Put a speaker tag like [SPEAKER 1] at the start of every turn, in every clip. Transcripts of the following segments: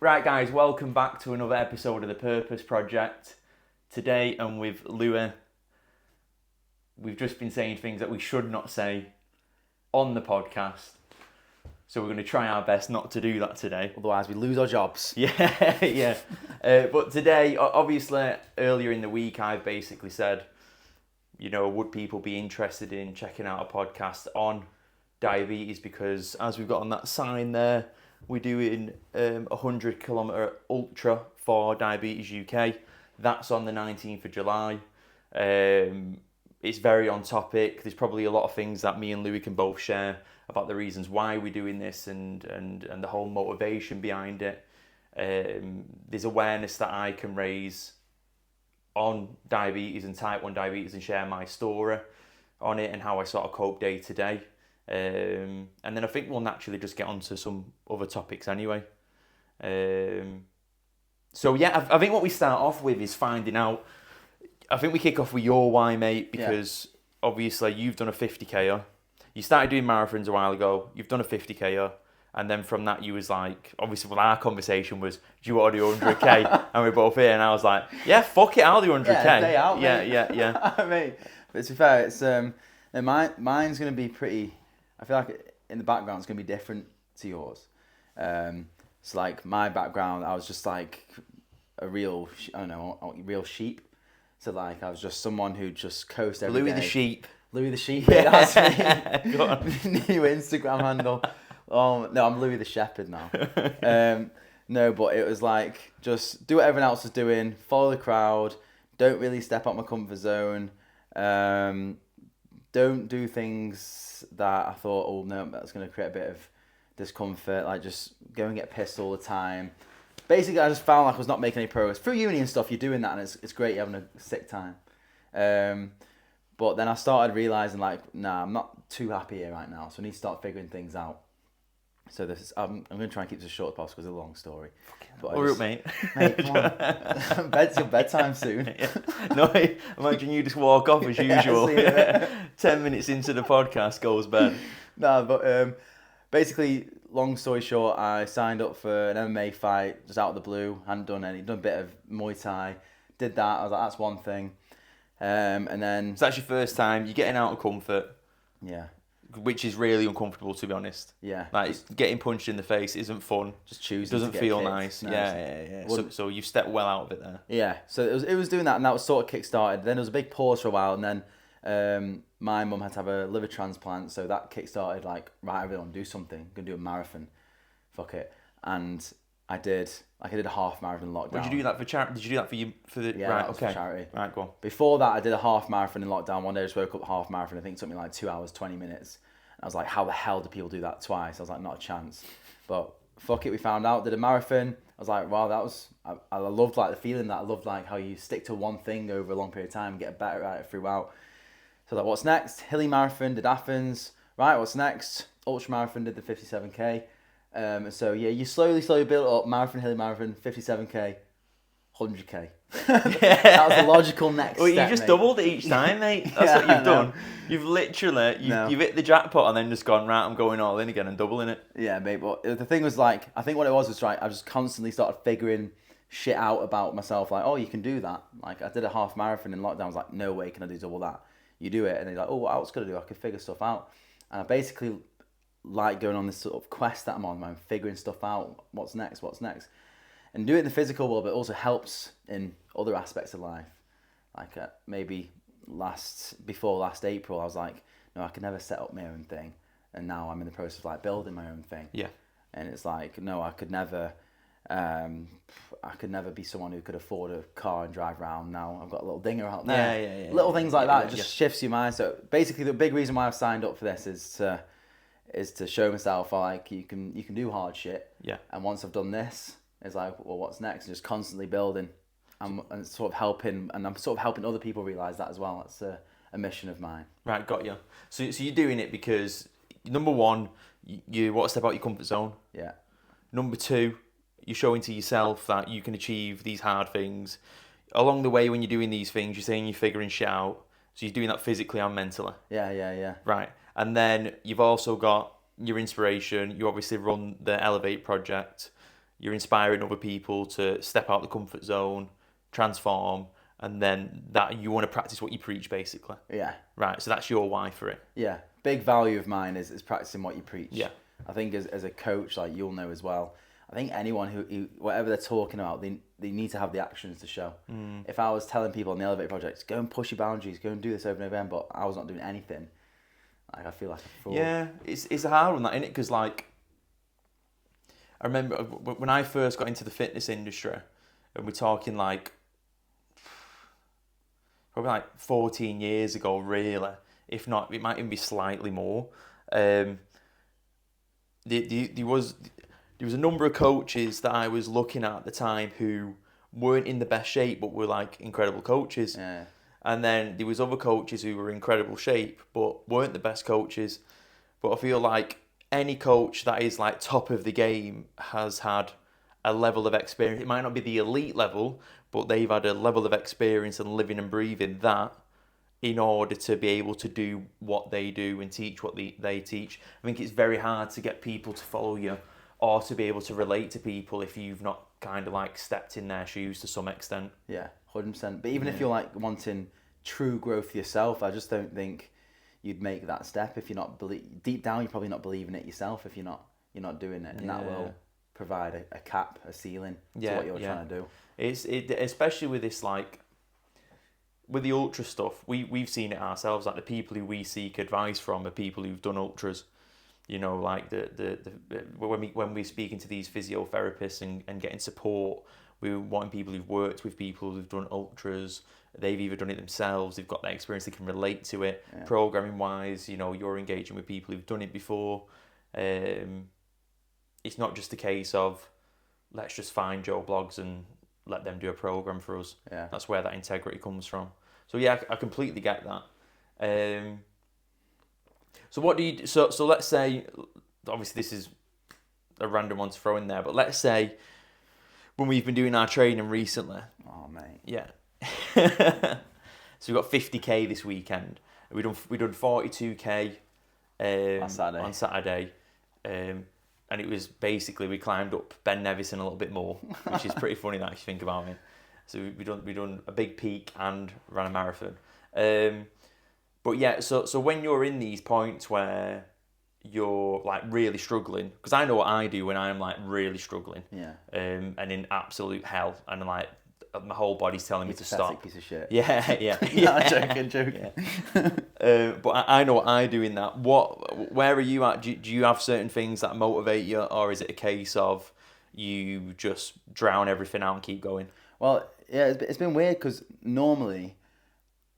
[SPEAKER 1] Right, guys, welcome back to another episode of the Purpose Project. Today, I'm with Louis. We've just been saying things that we should not say on the podcast. So we're going to try our best not to do that today.
[SPEAKER 2] Otherwise, we lose our jobs.
[SPEAKER 1] Yeah. But today, obviously, earlier in the week, I've basically said, would people be interested in checking out a podcast on diabetes? Because as we've got on that sign there, we're doing a 100-kilometre ultra for Diabetes UK. That's on the 19th of July. It's very on topic. There's probably a lot of things that me and Louis can both share about the reasons why we're doing this and the whole motivation behind it. There's awareness that I can raise on diabetes and type 1 diabetes and share my story on it and how I sort of cope day to day. And then I think we'll naturally just get onto some other topics anyway. So yeah, I think what we start off with is finding out. I think we kick off with your why, mate, because obviously you've done a 50K. You started doing marathons a while ago. You've done a 50K, and then from that you was like, obviously, well, our conversation was, do you want to do 100K? And we're both here, and I was like, yeah, fuck it, I'll do 100K.
[SPEAKER 2] Yeah, day out,
[SPEAKER 1] yeah,
[SPEAKER 2] mate.
[SPEAKER 1] yeah.
[SPEAKER 2] I mean, but to be fair, it's mine's gonna be pretty. I feel like in the background it's gonna be different to yours. So like my background, I was just like a real, real sheep. So like I was just someone who just coast every
[SPEAKER 1] Louis
[SPEAKER 2] day.
[SPEAKER 1] the Sheep.
[SPEAKER 2] Louis the Sheep. That's me.
[SPEAKER 1] Go on.
[SPEAKER 2] New Instagram handle. Oh no, I'm Louis the Shepherd now. No, but it was like just do what everyone else was doing, follow the crowd, don't really step out my comfort zone, don't do things that I thought, oh no, that's going to create a bit of discomfort, like just go and get pissed all the time. Basically, I just found like I was not making any progress. Through uni and stuff, you're doing that and it's great, you're having a sick time. But then I started realising like, nah, I'm not too happy here right now, so I need to start figuring things out. So I'm going to try and keep this as short as possible because it's a long story.
[SPEAKER 1] Hurry up, mate.
[SPEAKER 2] Mate, come on. It's your bedtime soon.
[SPEAKER 1] Yeah. No, imagine you just walk off as usual. 10 minutes into the podcast goes bad.
[SPEAKER 2] No, but basically, long story short, I signed up for an MMA fight just out of the blue. Hadn't done any. Done a bit of Muay Thai. Did that. I was like, that's one thing. And then...
[SPEAKER 1] So that's your first time. You're getting out of comfort.
[SPEAKER 2] Yeah.
[SPEAKER 1] Which is really uncomfortable, to be honest.
[SPEAKER 2] Yeah.
[SPEAKER 1] Like, getting punched in the face isn't fun.
[SPEAKER 2] Just choosing.
[SPEAKER 1] It doesn't feel
[SPEAKER 2] kicked.
[SPEAKER 1] nice.
[SPEAKER 2] No,
[SPEAKER 1] Yeah. So you stepped well out of it there.
[SPEAKER 2] Yeah. So it was doing that, and that was sort of kick-started. Then there was a big pause for a while, and then my mum had to have a liver transplant, so that kick-started like, right, everyone, do something. I'm going to do a marathon. Fuck it. And I did a half marathon in lockdown.
[SPEAKER 1] Did you do that for charity? Did you do that for you for the
[SPEAKER 2] Yeah,
[SPEAKER 1] right?
[SPEAKER 2] that was
[SPEAKER 1] Okay.
[SPEAKER 2] for charity.
[SPEAKER 1] Right, go on.
[SPEAKER 2] Before that, I did a half marathon in lockdown. One day I just woke up half marathon. I think it took me like 2 hours, 20 minutes. And I was like, how the hell do people do that twice? I was like, not a chance. But fuck it, we found out. Did a marathon. I was like, wow, that was... I loved like the feeling that. I loved like how you stick to one thing over a long period of time and get better at it throughout. So like, what's next? Hilly Marathon, did Athens. Right, what's next? Ultra Marathon, did the 57K. So yeah, you slowly build up. Marathon, Hilly Marathon, 57K, 100K. That was the logical next
[SPEAKER 1] Well,
[SPEAKER 2] step,
[SPEAKER 1] you just
[SPEAKER 2] mate.
[SPEAKER 1] doubled it each time, mate. That's what you've done.
[SPEAKER 2] No.
[SPEAKER 1] You've literally, you've hit the jackpot and then just gone, right, I'm going all in again and doubling it.
[SPEAKER 2] Yeah, mate, but the thing was like, I think what it was right, I just constantly started figuring shit out about myself, like, oh, you can do that. Like, I did a half marathon in lockdown, I was like, no way can I do double that. You do it, and they're like, oh, what else could I do? I could figure stuff out. And I basically like going on this sort of quest that I'm on, I'm figuring stuff out, what's next. And doing it in the physical world, but it also helps in other aspects of life. Like maybe before last April, I was like, no, I could never set up my own thing. And now I'm in the process of like building my own thing.
[SPEAKER 1] Yeah.
[SPEAKER 2] And it's like, no, I could never be someone who could afford a car and drive around. Now I've got a little dinger out there.
[SPEAKER 1] Yeah.
[SPEAKER 2] Little things like that, it just shifts your mind. So basically the big reason why I've signed up for this is to show myself like you can do hard shit.
[SPEAKER 1] Yeah.
[SPEAKER 2] And once I've done this, it's like, well, what's next? And just constantly building and sort of helping, and I'm sort of helping other people realise that as well. That's a mission of mine.
[SPEAKER 1] Right, got you. So you're doing it because, number one, you want to step out your comfort zone.
[SPEAKER 2] Yeah.
[SPEAKER 1] Number two, you're showing to yourself that you can achieve these hard things. Along the way, when you're doing these things, you're saying you're figuring shit out. So you're doing that physically and mentally.
[SPEAKER 2] Yeah.
[SPEAKER 1] Right. And then you've also got your inspiration. You obviously run the Elevate project. you're inspiring other people to step out the comfort zone, transform, and then that you want to practice what you preach, basically.
[SPEAKER 2] Yeah.
[SPEAKER 1] Right, so that's your why for it.
[SPEAKER 2] Yeah. Big value of mine is practicing what you preach.
[SPEAKER 1] Yeah.
[SPEAKER 2] I think as a coach, like you'll know as well, I think anyone who whatever they're talking about, they need to have the actions to show. If I was telling people on the Elevate project, go and push your boundaries, go and do this over and over again, but I was not doing anything, like I feel like a fraud.
[SPEAKER 1] Yeah, it's a hard one, that, isn't it? Because like, I remember when I first got into the fitness industry, and we're talking like probably like 14 years ago, really. If not, it might even be slightly more. There was a number of coaches that I was looking at the time who weren't in the best shape, but were like incredible coaches.
[SPEAKER 2] Yeah.
[SPEAKER 1] And then there was other coaches who were in incredible shape, but weren't the best coaches. But I feel like any coach that is like top of the game has had a level of experience. It might not be the elite level, but they've had a level of experience and living and breathing that in order to be able to do what they do and teach what they teach. I think it's very hard to get people to follow you or to be able to relate to people if you've not kind of like stepped in their shoes to some extent.
[SPEAKER 2] Yeah, 100%. But even if you're like wanting true growth yourself, I just don't think you'd make that step if you're not deep down. You're probably not believing it yourself if you're not doing it, and that will provide a cap, a ceiling to what you're trying to do.
[SPEAKER 1] Especially with this, like with the ultra stuff, we've seen it ourselves. Like the people who we seek advice from are people who've done ultras. You know, like the when we're speaking to these physiotherapists and getting support, we're wanting people who've worked with people who've done ultras. They've either done it themselves, they've got that experience, they can relate to it. Yeah. Programming wise, you know, you're engaging with people who've done it before. It's not just a case of let's just find Joe Blogs and let them do a program for us.
[SPEAKER 2] Yeah.
[SPEAKER 1] That's where that integrity comes from. So yeah, I completely get that. So what do you? So let's say, obviously this is a random one to throw in there, but let's say when we've been doing our training recently.
[SPEAKER 2] Oh mate.
[SPEAKER 1] Yeah. So we got 50k this weekend. We done 42k on Saturday, and it was basically we climbed up Ben Nevis a little bit more, which is pretty funny that if you think about it. So we done a big peak and ran a marathon. But yeah, so when you're in these points where you're like really struggling, because I know what I do when I'm like really struggling, and in absolute hell, and like my whole body's telling me to stop.
[SPEAKER 2] Piece of shit.
[SPEAKER 1] Yeah.
[SPEAKER 2] No, joking.
[SPEAKER 1] Yeah. But I know what I do in that. Where are you at? Do you have certain things that motivate you, or is it a case of you just drown everything out and keep going?
[SPEAKER 2] Well, yeah, it's been weird because normally,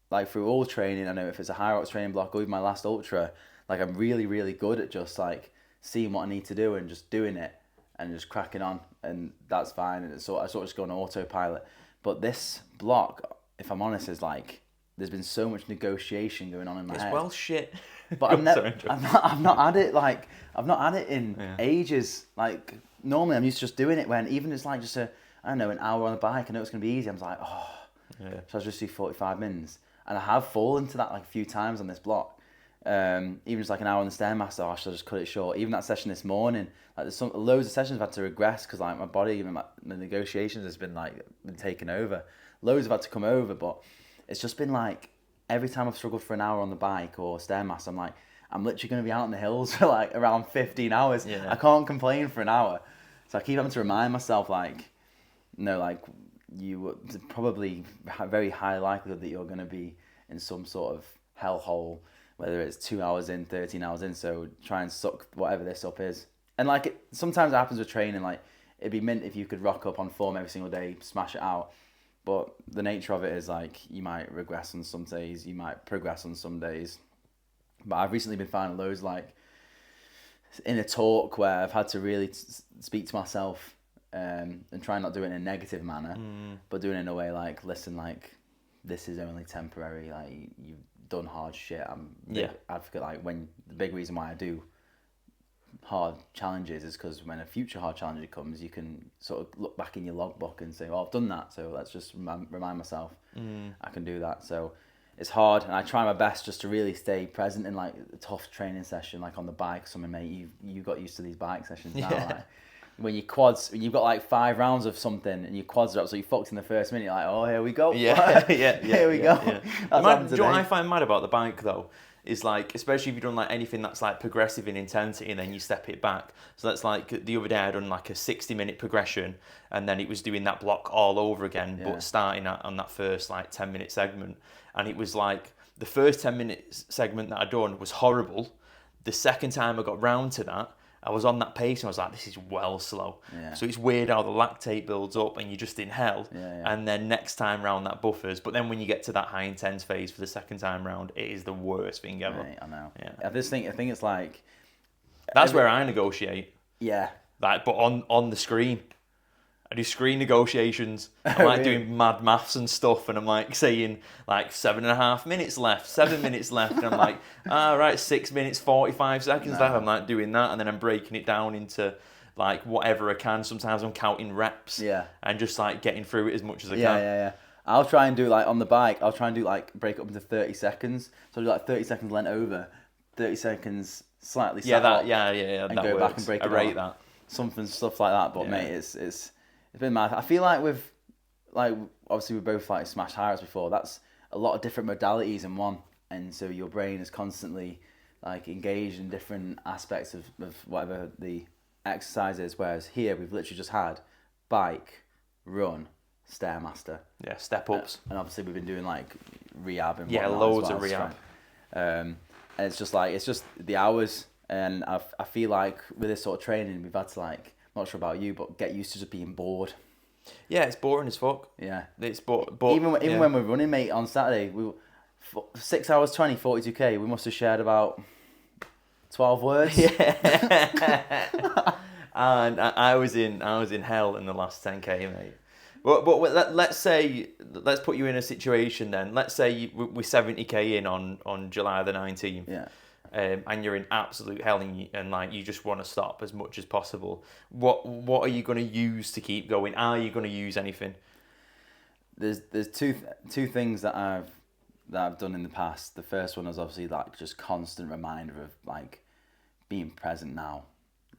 [SPEAKER 2] like through all training, I know if it's a high rocks training block or even my last ultra, like I'm really, really good at just like seeing what I need to do and just doing it and just cracking on, and that's fine. And I sort of just go on autopilot. But this block, if I'm honest, is like there's been so much negotiation going on in my head.
[SPEAKER 1] It's well shit.
[SPEAKER 2] But I've not had it like I've not had it in ages. Like normally I'm used to just doing it when even it's like just an hour on the bike. I know it's gonna be easy. I'm like, so I'll just do 45 minutes. And I have fallen to that like a few times on this block. Even just like an hour on the Stairmaster, I should just cut it short. Even that session this morning, like there's loads of sessions I've had to regress because like my body, even the negotiations has been taken over. Loads have had to come over, but it's just been like every time I've struggled for an hour on the bike or Stairmaster, I'm literally going to be out in the hills for like around 15 hours. Yeah. I can't complain for an hour, so I keep having to remind myself you probably very high likelihood that you're going to be in some sort of hellhole, whether it's 2 hours in, 13 hours in. So try and suck whatever this up is. And like sometimes it happens with training. Like it'd be mint if you could rock up on form every single day, smash it out. But the nature of it is like you might regress on some days, you might progress on some days. But I've recently been finding loads like in a talk where I've had to really speak to myself. And try not do it in a negative manner, but doing it in a way like, listen, like this is only temporary. Like you've done hard shit. I'm a big advocate. Like when the big reason why I do hard challenges is because when a future hard challenge comes, you can sort of look back in your logbook and say, "Oh, I've done that." So let's just remind myself I can do that. So it's hard, and I try my best just to really stay present in like a tough training session, like on the bike. Mate, you got used to these bike sessions now. Like, when your quads, when you've got like 5 rounds of something and your quads are up, so you fucked in the first minute, you're like, oh, here we go.
[SPEAKER 1] Yeah,
[SPEAKER 2] Here we go.
[SPEAKER 1] Yeah.
[SPEAKER 2] That's
[SPEAKER 1] Do you know what I find mad about the bike though? Is like, especially if you've done like anything that's like progressive in intensity and then you step it back. So that's like the other day I done like a 60-minute progression and then it was doing that block all over again, but starting on that first like 10-minute segment. And it was like the first 10-minute segment that I done was horrible. The second time I got round to that, I was on that pace and I was like, this is well slow.
[SPEAKER 2] Yeah.
[SPEAKER 1] So it's weird how the lactate builds up and you're just in hell.
[SPEAKER 2] Yeah.
[SPEAKER 1] And then next time round that buffers. But then when you get to that high intense phase for the second time round, it is the worst thing ever.
[SPEAKER 2] Right, I know.
[SPEAKER 1] Yeah.
[SPEAKER 2] I think it's like...
[SPEAKER 1] That's where I negotiate.
[SPEAKER 2] Yeah.
[SPEAKER 1] Like, but on the screen. I do screen negotiations. I'm like
[SPEAKER 2] Really?
[SPEAKER 1] doing mad maths and stuff, and I'm like saying like 7.5 minutes left, 7 minutes left, and I'm like, right, 6 minutes 45 seconds left. I'm like doing that, and then I'm breaking it down into like whatever I can. Sometimes I'm counting reps, and just like getting through it as much as I can.
[SPEAKER 2] Yeah. I'll try and do like on the bike. I'll try and do like break up into 30 seconds. So I do like 30 seconds lent over, 30 seconds slightly.
[SPEAKER 1] Yeah,
[SPEAKER 2] sat up,
[SPEAKER 1] and
[SPEAKER 2] go
[SPEAKER 1] that works.
[SPEAKER 2] back and break it
[SPEAKER 1] I rate
[SPEAKER 2] out.
[SPEAKER 1] that.
[SPEAKER 2] Stuff like that. But mate, it's been mad. I feel like with like obviously we both like smashed highs before. That's a lot of different modalities in one, and so your brain is constantly like engaged in different aspects of whatever the exercise is. Whereas here we've literally just had bike, run, stairmaster.
[SPEAKER 1] Yeah, step ups.
[SPEAKER 2] And obviously we've been doing like rehab and
[SPEAKER 1] loads of rehab.
[SPEAKER 2] And it's just the hours, and I feel like with this sort of training we've had to like, I'm not sure about you, but get used to just being bored.
[SPEAKER 1] Yeah, it's boring as fuck.
[SPEAKER 2] Yeah.
[SPEAKER 1] It's but
[SPEAKER 2] even when we're running, mate, on Saturday, 6 hours 20, 42k, we must have shared about 12 words.
[SPEAKER 1] Yeah. And I was in hell in the last 10k, mate. But let's put you in a situation then. Let's say we're 70k in on July the 19th.
[SPEAKER 2] Yeah.
[SPEAKER 1] And you're in absolute hell and like you just want to stop as much as possible. What are you going to use to keep going? Are you going to use anything?
[SPEAKER 2] There's two things that I've done in the past. The first one is obviously like just constant reminder of like being present now.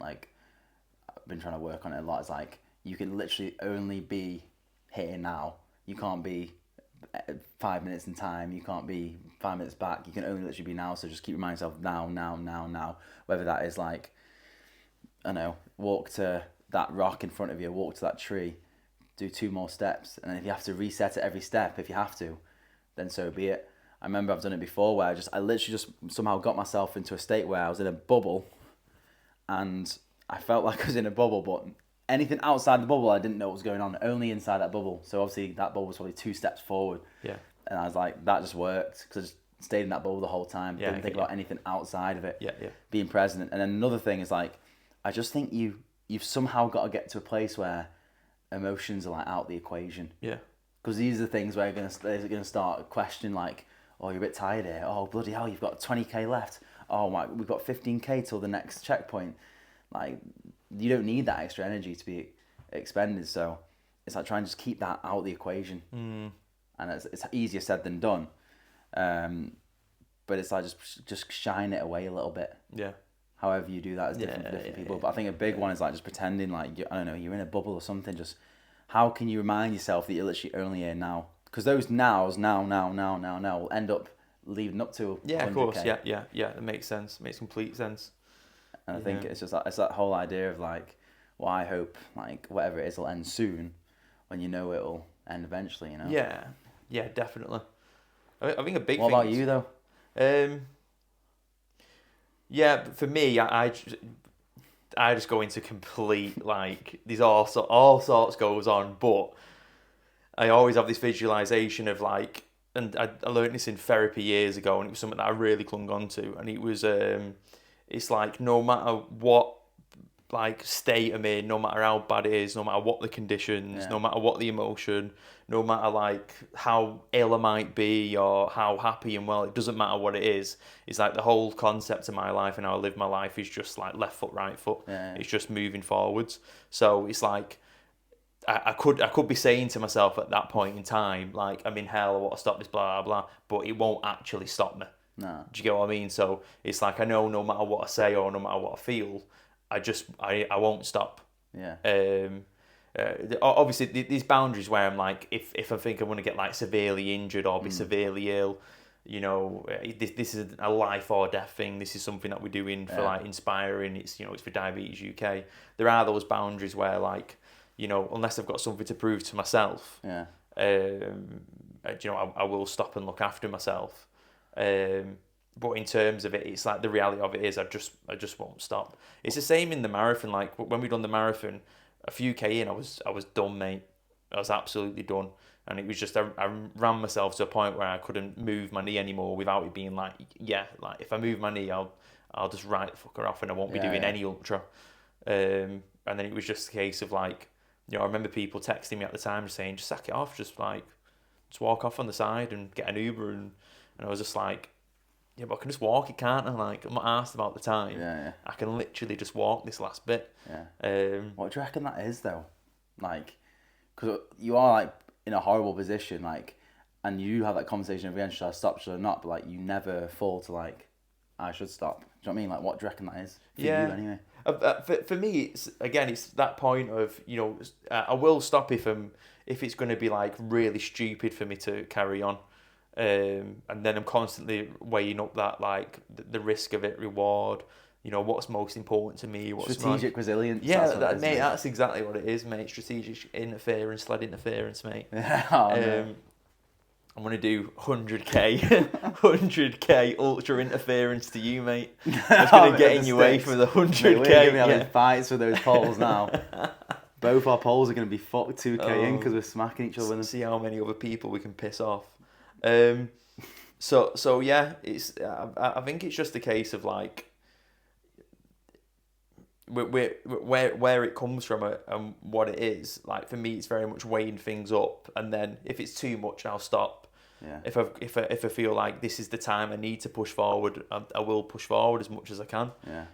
[SPEAKER 2] Like I've been trying to work on it a lot. It's like you can literally only be here now. You can't be 5 minutes in time, you can't be 5 minutes back, you can only literally be now. So just keep reminding yourself now, whether that is like, I don't know, walk to that rock in front of you, walk to that tree, do 2 more steps, and then if you have to reset at every step, if you have to, then so be it. I remember I've done it before where I literally just somehow got myself into a state where I was in a bubble and I felt like I was in a bubble, but anything outside the bubble, I didn't know what was going on. Only inside that bubble. So obviously that bubble was probably 2 steps forward.
[SPEAKER 1] Yeah.
[SPEAKER 2] And I was like, that just worked because I just stayed in that bubble the whole time. Didn't think about anything outside of it.
[SPEAKER 1] Yeah.
[SPEAKER 2] Being present. And then another thing is like, I just think you've somehow got to get to a place where emotions are like out the equation.
[SPEAKER 1] Yeah.
[SPEAKER 2] Because these are the things where they're gonna start questioning like, oh, you're a bit tired here. Oh, bloody hell, you've got 20k left. Oh my, we've got 15k till the next checkpoint. Like, you don't need that extra energy to be expended. So it's like trying to just keep that out of the equation. And it's easier said than done. But it's like just shine it away a little bit.
[SPEAKER 1] Yeah.
[SPEAKER 2] However you do that is different for different people. But I think a big one is like just pretending like, I don't know, you're in a bubble or something. Just how can you remind yourself that you're literally only here now? Because those nows, now, will end up leading up to 100K.
[SPEAKER 1] Yeah, of course. Yeah. It makes sense. Makes complete sense.
[SPEAKER 2] And I think it's just like, it's that whole idea of like, well, I hope like whatever it is will end soon, when you know it'll end eventually, you know.
[SPEAKER 1] Yeah, definitely. I think a big
[SPEAKER 2] what
[SPEAKER 1] thing.
[SPEAKER 2] What about you though?
[SPEAKER 1] Yeah, for me, I just go into complete like there's all sorts goes on, but I always have this visualization of like, and I learned this in therapy years ago, and it was something that I really clung on to, and it was it's like no matter what like state I'm in, no matter how bad it is, no matter what the conditions, no matter what the emotion, no matter like how ill I might be or how happy and well, it doesn't matter what it is. It's like the whole concept of my life and how I live my life is just like left foot, right foot. It's just moving forwards. So it's like I could be saying to myself at that point in time, like, I'm in hell, I want to stop this, blah, blah, blah, but it won't actually stop me.
[SPEAKER 2] No.
[SPEAKER 1] Do you get what I mean? So it's like, I know no matter what I say or no matter what I feel, I won't stop.
[SPEAKER 2] Yeah.
[SPEAKER 1] Obviously, these boundaries where I'm like, if I think I'm going to get like severely injured or be severely ill, you know, this is a life or death thing. This is something that we're doing for like inspiring. It's, you know, it's for Diabetes UK. There are those boundaries where, like, you know, unless I've got something to prove to myself,
[SPEAKER 2] Yeah.
[SPEAKER 1] you know, I will stop and look after myself. But in terms of it, it's like the reality of it is I just won't stop. It's the same in the marathon. Like when we done the marathon, a few K in, I was done, mate. I was absolutely done. And it was just, I ran myself to a point where I couldn't move my knee anymore without it being like, yeah, like if I move my knee, I'll just write the fucker off and I won't be doing any ultra. And then it was just a case of like, you know, I remember people texting me at the time just saying, just sack it off, just walk off on the side and get an Uber. And I was just like, yeah, but I can just walk it, can't I? Like, I'm not asked about the time.
[SPEAKER 2] Yeah.
[SPEAKER 1] I can literally just walk this last bit.
[SPEAKER 2] Yeah. What do you reckon that is, though? Like, because you are, like, in a horrible position, like, and you have that conversation again, should I stop, should I not? But, like, you never fall to, like, I should stop. Do you know what I mean? Like, what do you reckon that is? For you, anyway.
[SPEAKER 1] For me, it's that point of, you know, I will stop if it's going to be, like, really stupid for me to carry on. And then I'm constantly weighing up that, like, the risk of it, reward, you know, what's most important to me. What's
[SPEAKER 2] strategic resilience.
[SPEAKER 1] Yeah, that's exactly what it is, mate. Strategic interference, sled interference, mate. I'm going to do 100k, 100k ultra interference to you, mate. I was going to get in your way for the 100k. Mate, we're
[SPEAKER 2] going to be having fights with those poles now. Both our poles are going to be fucked 2k in because we're smacking each other with them.
[SPEAKER 1] See how many other people we can piss off. So yeah, it's. I think it's just a case of like, where it comes from and what it is. Like for me, it's very much weighing things up, and then if it's too much, I'll stop.
[SPEAKER 2] Yeah.
[SPEAKER 1] If I feel like this is the time I need to push forward, I will push forward as much as I can.
[SPEAKER 2] Yeah.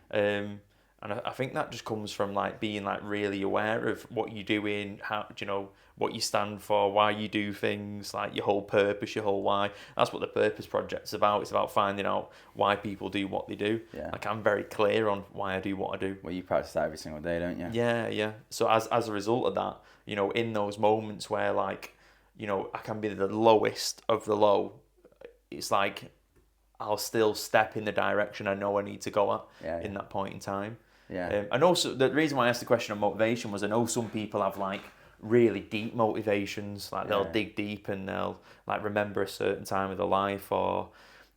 [SPEAKER 1] And I think that just comes from like being like really aware of what you're doing, how, you know, what you stand for, why you do things, like your whole purpose, your whole why. That's what the Purpose Project's about. It's about finding out why people do what they do.
[SPEAKER 2] Yeah.
[SPEAKER 1] Like I'm very clear on why I do what I do.
[SPEAKER 2] Well, you practice that every single day, don't you?
[SPEAKER 1] Yeah. So as a result of that, you know, in those moments where like, you know, I can be the lowest of the low, it's like I'll still step in the direction I know I need to go at in that point in time.
[SPEAKER 2] Yeah.
[SPEAKER 1] And also, the reason why I asked the question on motivation was I know some people have like really deep motivations, like they'll dig deep and they'll like remember a certain time of their life, or,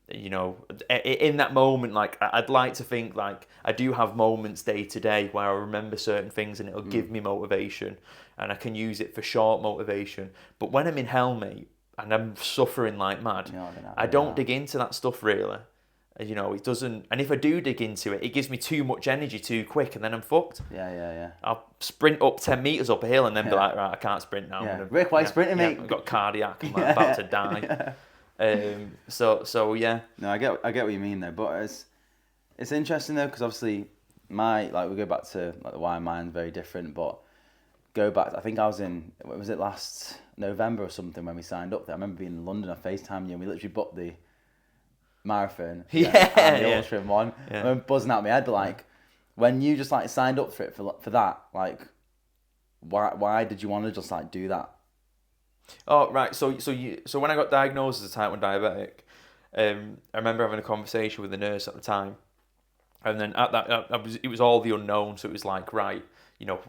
[SPEAKER 1] you know, in that moment, like I'd like to think like I do have moments day to day where I remember certain things and it'll give me motivation and I can use it for short motivation. But when I'm in hell, mate, and I'm suffering like mad, I don't dig into that stuff really. You know, it doesn't, and if I do dig into it, it gives me too much energy too quick, and then I'm fucked.
[SPEAKER 2] Yeah.
[SPEAKER 1] I'll sprint up 10 metres up a hill and then be like, right, I can't sprint now.
[SPEAKER 2] Yeah. Rick, why sprinting, mate?
[SPEAKER 1] I've got cardiac, I'm like, about to die. So yeah.
[SPEAKER 2] No, I get what you mean though, but it's interesting though, because obviously we go back to like the why mine's very different, but go back, I think I was in, what was it, last November or something when we signed up there. I remember being in London, I FaceTimed you and we literally booked the marathon and the ultra in one. I remember buzzing out my head, but like when you just like signed up for it for that, like why did you want to just like do that?
[SPEAKER 1] Oh right, so when I got diagnosed as a type 1 diabetic, I remember having a conversation with the nurse at the time, and then at that it was all the unknown, so it was like, right, you know,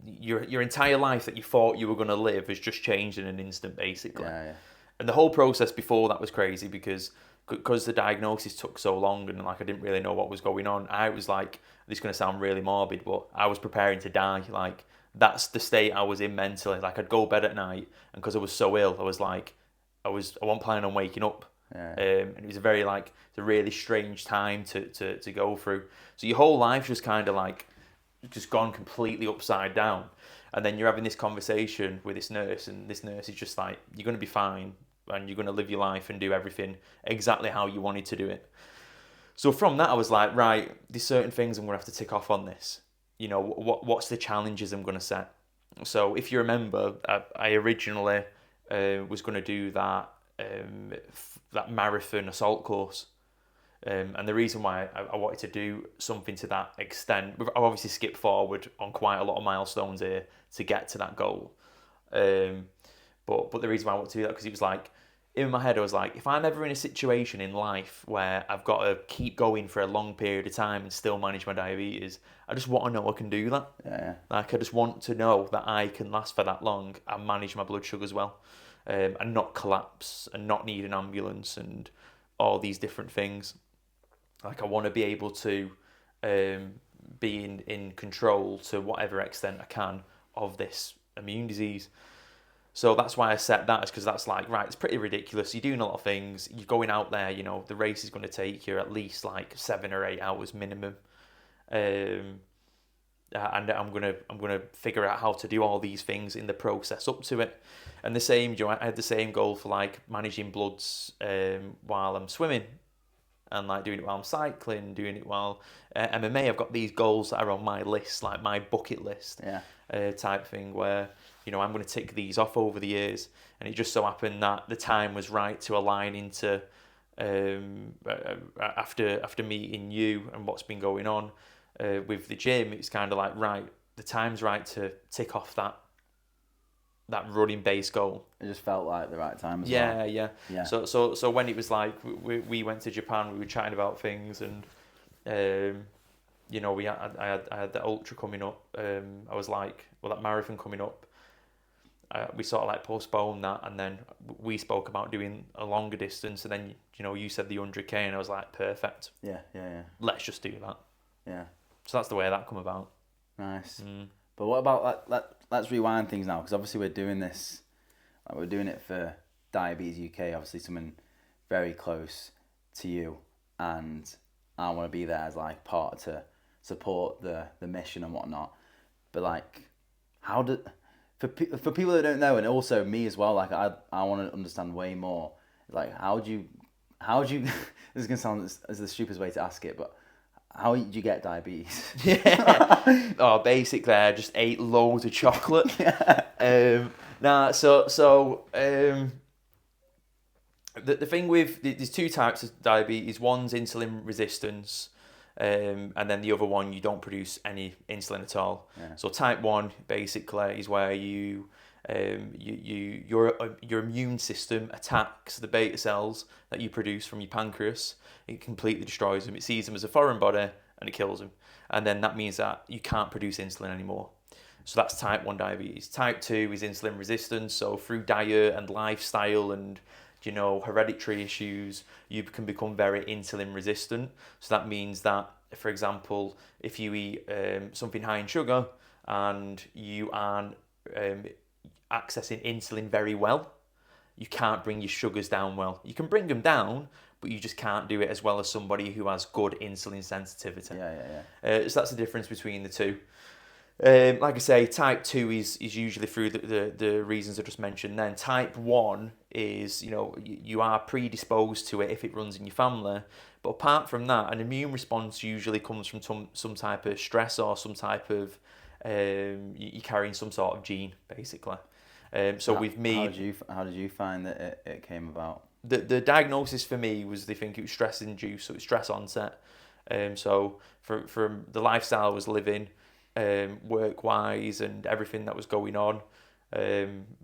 [SPEAKER 1] your entire life that you thought you were going to live has just changed in an instant basically.
[SPEAKER 2] Yeah.
[SPEAKER 1] And the whole process before that was crazy because the diagnosis took so long and like I didn't really know what was going on. I was like, this is going to sound really morbid, but I was preparing to die. Like that's the state I was in mentally. Like I'd go bed at night and because I was so ill, I was like, I wasn't planning on waking up.
[SPEAKER 2] Yeah.
[SPEAKER 1] And it was it's a really strange time to go through. So your whole life's just kind of like just gone completely upside down. And then you're having this conversation with this nurse, and this nurse is just like, you're going to be fine and you're going to live your life and do everything exactly how you wanted to do it. So from that, I was like, right, there's certain things I'm going to have to tick off on this. You know, what's the challenges I'm going to set? So if you remember, I originally was going to do that marathon assault course. And the reason why I wanted to do something to that extent, I've obviously skipped forward on quite a lot of milestones here to get to that goal. But the reason why I want to do that, because it was like, in my head I was like, if I'm ever in a situation in life where I've got to keep going for a long period of time and still manage my diabetes, I just want to know I can do that.
[SPEAKER 2] Yeah.
[SPEAKER 1] Like, I just want to know that I can last for that long and manage my blood sugars well, and not collapse and not need an ambulance and all these different things. Like, I want to be able to be in control to whatever extent I can of this immune disease. So that's why I set that, is because that's like, right, it's pretty ridiculous. You're doing a lot of things. You're going out there, you know, the race is going to take you at least like 7 or 8 hours minimum. And I'm gonna figure out how to do all these things in the process up to it. And the same, you know, I had the same goal for like managing bloods while I'm swimming, and like doing it while I'm cycling, doing it while MMA. I've got these goals that are on my list, like my bucket list, type thing, where, you know, I'm going to tick these off over the years. And it just so happened that the time was right to align into after meeting you and what's been going on with the gym. It's kind of like, right, the time's right to tick off that running base goal.
[SPEAKER 2] It just felt like the right time as well.
[SPEAKER 1] Yeah. So when it was like we went to Japan, we were chatting about things, and you know, I had the ultra coming up. I was like, well, that marathon coming up. We sort of like postponed that, and then we spoke about doing a longer distance, and then, you know, you said the 100k, and I was like, perfect.
[SPEAKER 2] Yeah.
[SPEAKER 1] Let's just do that.
[SPEAKER 2] Yeah.
[SPEAKER 1] So that's the way that come about.
[SPEAKER 2] Nice. But what about let's rewind things now, because obviously we're doing this, like, we're doing it for Diabetes UK, obviously something very close to you, and I want to be there as like part to support the mission and whatnot. But like, how did, for people that don't know, and also me as well, like I want to understand way more. Like, how do you this is gonna sound as the stupidest way to ask it, but how did you get diabetes?
[SPEAKER 1] Yeah. Oh, basically, I just ate loads of chocolate. The thing with, there's two types of diabetes. One's insulin resistance, and then the other one, you don't produce any insulin at all.
[SPEAKER 2] Yeah.
[SPEAKER 1] So type 1 basically is where your immune system attacks the beta cells that you produce from your pancreas. It completely destroys them. It sees them as a foreign body and it kills them. And then that means that you can't produce insulin anymore. So that's type 1 diabetes. Type 2 is insulin resistance. So through diet and lifestyle and, you know, hereditary issues, you can become very insulin resistant. So that means that, for example, if you eat something high in sugar and you aren't accessing insulin very well, you can't bring your sugars down well. You can bring them down, but you just can't do it as well as somebody who has good insulin sensitivity. So that's the difference between the two. Like I say, type 2 is usually through the reasons I just mentioned. Then type 1 is, you know, you are predisposed to it if it runs in your family. But apart from that, an immune response usually comes from some type of stress or some type of, you're carrying some sort of gene, basically. With me...
[SPEAKER 2] How did you find that it came about?
[SPEAKER 1] The diagnosis for me was, they think it was stress induced, so it's stress onset. So from the lifestyle I was living, work wise and everything that was going on,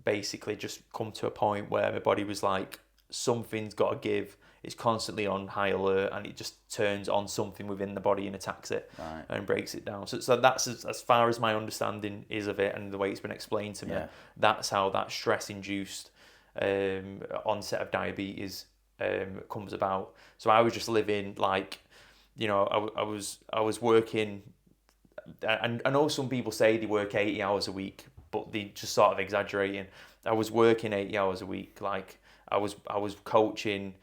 [SPEAKER 1] basically just come to a point where my body was like, something's got to give. It's constantly on high alert, and it just turns on something within the body and attacks it.
[SPEAKER 2] Right.
[SPEAKER 1] And breaks it down. So that's as far as my understanding is of it, and the way it's been explained to me.
[SPEAKER 2] Yeah.
[SPEAKER 1] That's how that stress induced onset of diabetes comes about. So I was just living like, you know, I was working, and I know some people say they work 80 hours a week, but they just sort of exaggerating. I was working 80 hours a week. Like, I was coaching.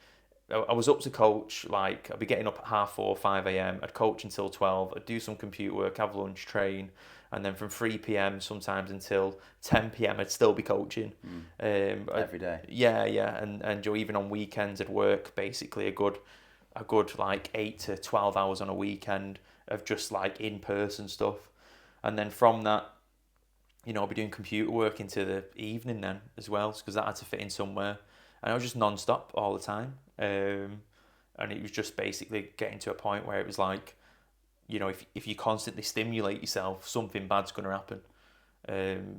[SPEAKER 1] I was up to coach, like, I'd be getting up at 4:30, 5 a.m. I'd coach until 12. I'd do some computer work, have lunch, train, and then from 3 p.m. sometimes until 10 p.m. I'd still be coaching.
[SPEAKER 2] Every day.
[SPEAKER 1] Yeah, and even on weekends I'd work basically a good like 8 to 12 hours on a weekend of just like in-person stuff. And then from that, you know, I'd be doing computer work into the evening then as well, because that had to fit in somewhere. And I was just non-stop all the time. And it was just basically getting to a point where it was like, you know, if you constantly stimulate yourself, something bad's going to happen.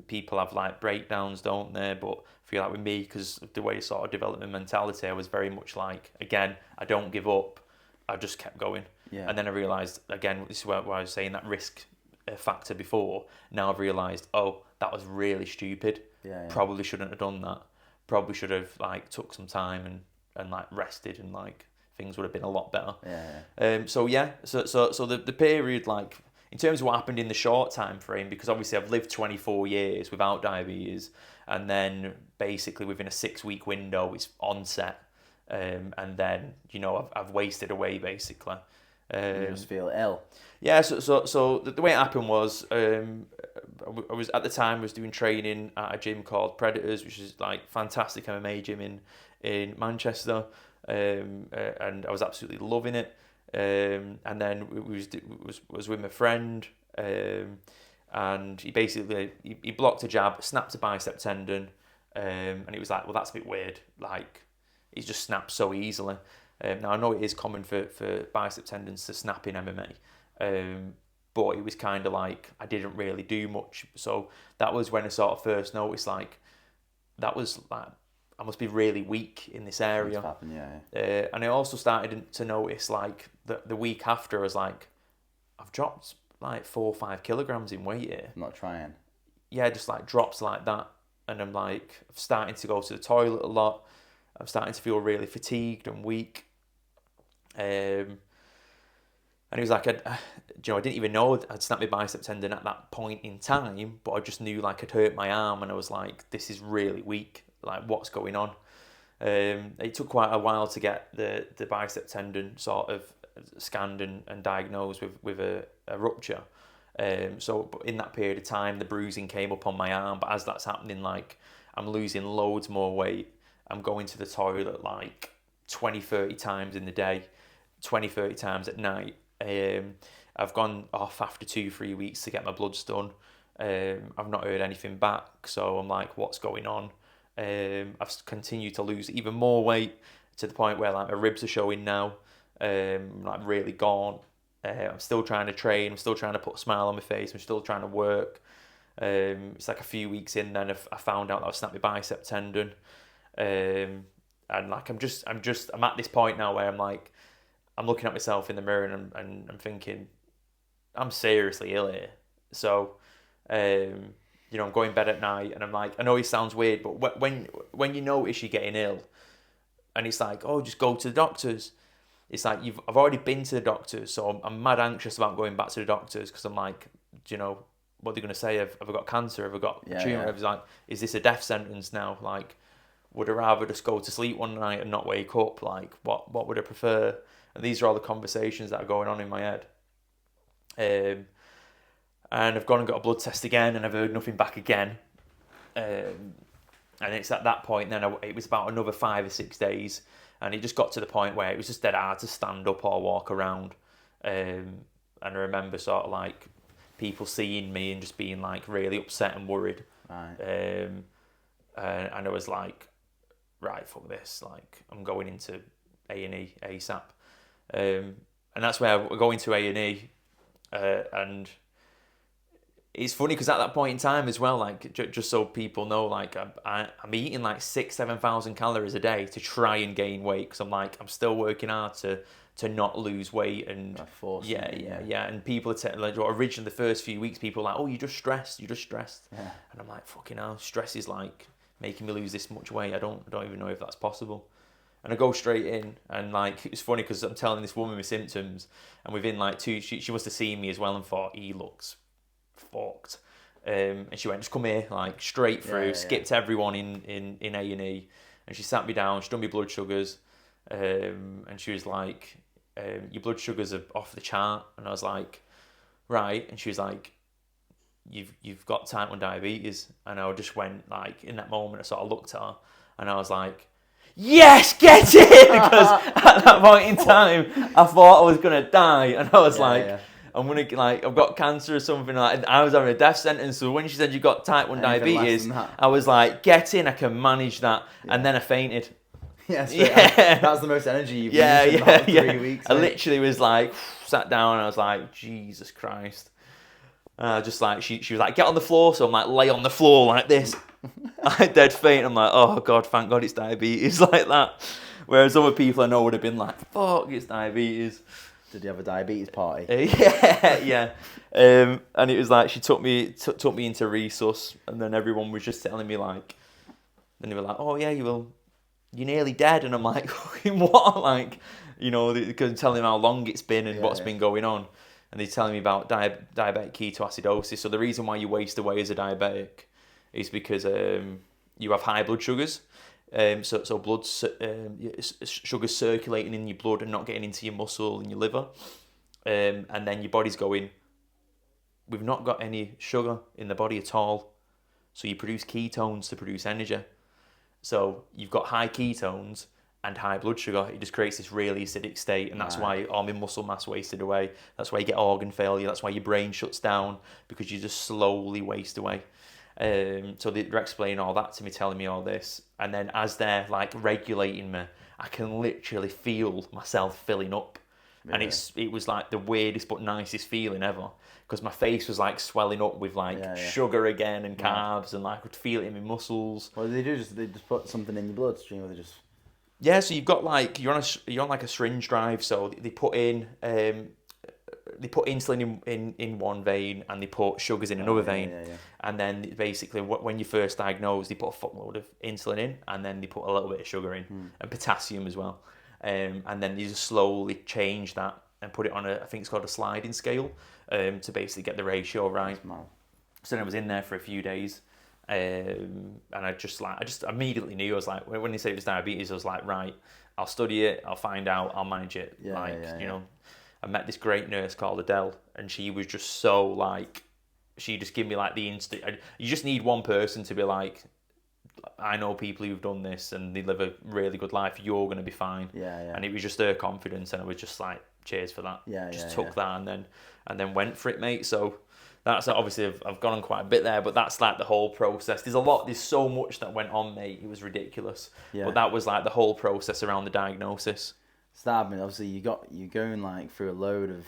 [SPEAKER 1] People have like breakdowns, don't they? But I feel like with me, because the way I sort of developed my mentality, I was very much like, again, I don't give up. I just kept going.
[SPEAKER 2] Yeah.
[SPEAKER 1] And then I realised, again, this is where I was saying that risk factor before. Now I've realised, oh, that was really stupid.
[SPEAKER 2] Yeah.
[SPEAKER 1] Probably shouldn't have done that. Probably should have like took some time and like rested, and like things would have been a lot better.
[SPEAKER 2] Yeah.
[SPEAKER 1] So the period, like in terms of what happened in the short time frame, because obviously I've lived 24 years without diabetes, and then basically within a 6-week window it's onset, and then you know I've wasted away basically.
[SPEAKER 2] You just feel ill.
[SPEAKER 1] Yeah, so the way it happened was, I was at the time was doing training at a gym called Predators, which is like fantastic MMA gym in Manchester, and I was absolutely loving it. And then was with my friend, and he basically he blocked a jab, snapped a bicep tendon, and it was like, well, that's a bit weird. Like, it just snaps so easily. Now I know it is common for bicep tendons to snap in MMA, but it was kind of like I didn't really do much. So that was when I sort of first noticed, like, that was like I must be really weak in this area.
[SPEAKER 2] Happened, yeah.
[SPEAKER 1] And I also started to notice, like, the week after, I was like, I've dropped like 4 or 5 kilograms in weight here.
[SPEAKER 2] I'm not trying.
[SPEAKER 1] Yeah, just like drops like that. And I'm like, I'm starting to go to the toilet a lot. I'm starting to feel really fatigued and weak. And he was like, I didn't even know I'd snapped my bicep tendon at that point in time, but I just knew like I'd hurt my arm, and I was like, this is really weak. Like, what's going on? It took quite a while to get the bicep tendon sort of scanned and diagnosed with a rupture. But in that period of time, the bruising came up on my arm. But as that's happening, like, I'm losing loads more weight. I'm going to the toilet like 20, 30 times in the day, 20, 30 times at night. I've gone off after 2-3 weeks to get my bloods done. I've not heard anything back. So I'm like, what's going on? I've continued to lose even more weight to the point where like my ribs are showing now, like really gone. I'm still trying to train. I'm still trying to put a smile on my face. I'm still trying to work. It's like a few weeks in, then I found out that I snapped my bicep tendon, and like I'm at this point now where I'm like, I'm looking at myself in the mirror and I'm thinking, I'm seriously ill here. So, I'm going to bed at night and I'm like, I know it sounds weird, but when you notice you're getting ill, and it's like, oh, just go to the doctors. It's like I've already been to the doctors, so I'm mad anxious about going back to the doctors, because I'm like, what are they going to say? Have I got cancer? Have I got a tumour? Yeah. Like, is this a death sentence now? Like, would I rather just go to sleep one night and not wake up? Like, what would I prefer? And these are all the conversations that are going on in my head. And I've gone and got a blood test again, and I've heard nothing back again. And it's at that point then, it was about another 5 or 6 days, and it just got to the point where it was just dead hard to stand up or walk around. And I remember sort of like people seeing me and just being like really upset and worried.
[SPEAKER 2] Right.
[SPEAKER 1] And I was like, right, fuck this. Like, I'm going into A&E ASAP. And that's where we're going to A&E. And it's funny because at that point in time as well, like, just so people know, like, I'm eating like 6,000-7,000 calories a day to try and gain weight, because I'm like, I'm still working hard to not lose weight. And yeah. And people are telling, like, originally the first few weeks, people were like, oh, you're just stressed. Yeah. And I'm like, fucking hell, stress is like making me lose this much weight. I don't even know if that's possible. And I go straight in, and like, it was funny because I'm telling this woman my symptoms, and within like she must have seen me as well and thought, he looks fucked. And she went, just come here, like, straight through, skipped everyone in A&E, and she sat me down, she done my blood sugars, and she was like, your blood sugars are off the chart. And I was like, right. And she was like, you've got type 1 diabetes. And I just went, like, in that moment, I sort of looked at her, and I was like, yes, get in! Because at that point in time, I thought I was going to die. And I was I'm going to, like, I've got cancer or something like that. I was having a death sentence. So when she said you got type 1 diabetes, I was like, get in, I can manage that. Yeah. And then I fainted.
[SPEAKER 2] Yeah,
[SPEAKER 1] Yeah.
[SPEAKER 2] That's the most energy you've
[SPEAKER 1] Yeah,
[SPEAKER 2] used in
[SPEAKER 1] yeah,
[SPEAKER 2] about 3
[SPEAKER 1] yeah.
[SPEAKER 2] weeks.
[SPEAKER 1] I
[SPEAKER 2] mate.
[SPEAKER 1] literally was like, sat down and I was like, Jesus Christ. Just like, she was like, get on the floor. So I'm like, lay on the floor like this. I dead faint. I'm like, oh God, thank God it's diabetes like that. Whereas other people I know would have been like, fuck, it's diabetes.
[SPEAKER 2] Did you have a diabetes party?
[SPEAKER 1] Yeah, yeah. And it was like, she took me into resus, and then everyone was just telling me like, then they were like, oh yeah, you're nearly dead. And I'm like, fucking what? Like, because telling them how long it's been and what's been going on. And they're telling me about diabetic ketoacidosis. So the reason why you waste away as a diabetic is because you have high blood sugars. So sugars circulating in your blood and not getting into your muscle and your liver. And then your body's going, we've not got any sugar in the body at all. So you produce ketones to produce energy. So you've got high ketones and high blood sugar. It just creates this really acidic state, and that's why all my muscle mass wasted away. That's why you get organ failure. That's why your brain shuts down, because you just slowly waste away. So they're explaining all that to me, telling me all this, and then as they're like regulating me, I can literally feel myself filling up, and it was like the weirdest but nicest feeling ever, because my face was like swelling up with like sugar again and carbs, and like I could feel it in my muscles.
[SPEAKER 2] What do they do? They just put something in your bloodstream, or they just...
[SPEAKER 1] Yeah, so you've got like you're on like a syringe drive, so they put insulin in one vein and they put sugars in another vein, and then basically when you're first diagnosed, they put a fuckload of insulin in, and then they put a little bit of sugar in and potassium as well, and then they just slowly change that and put it on I think it's called a sliding scale, to basically get the ratio right. So then I was in there for a few days. And I just immediately knew. I was like, when they said it was diabetes, I was like, right, I'll study it, I'll find out, I'll manage it. I met this great nurse called Adele, and she was just so like, she just gave me like the instant. You just need one person to be like, I know people who've done this and they live a really good life. You're gonna be fine. And it was just her confidence, and I was just like, cheers for that. Took that and then went for it, mate. So. That's obviously, I've gone on quite a bit there, but that's like the whole process. There's so much that went on, mate. It was ridiculous. But that was like the whole process around the diagnosis.
[SPEAKER 2] So that, I mean, obviously you're going like through a load of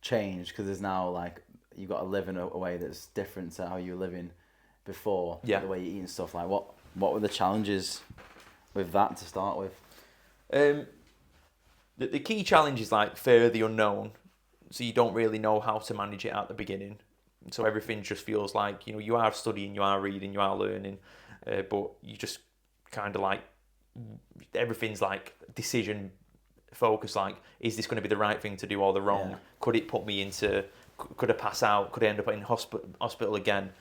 [SPEAKER 2] change, because there's now like, you've got to live in a way that's different to how you were living before. The way you eat and stuff. Like what were the challenges with that to start with?
[SPEAKER 1] The key challenge is like fear of the unknown. So you don't really know how to manage it at the beginning. So everything just feels like, you are studying, you are reading, you are learning, but you just kind of like, everything's like decision focused, like, is this going to be the right thing to do or the wrong? Could it put me into, could I pass out? Could I end up in hospital again?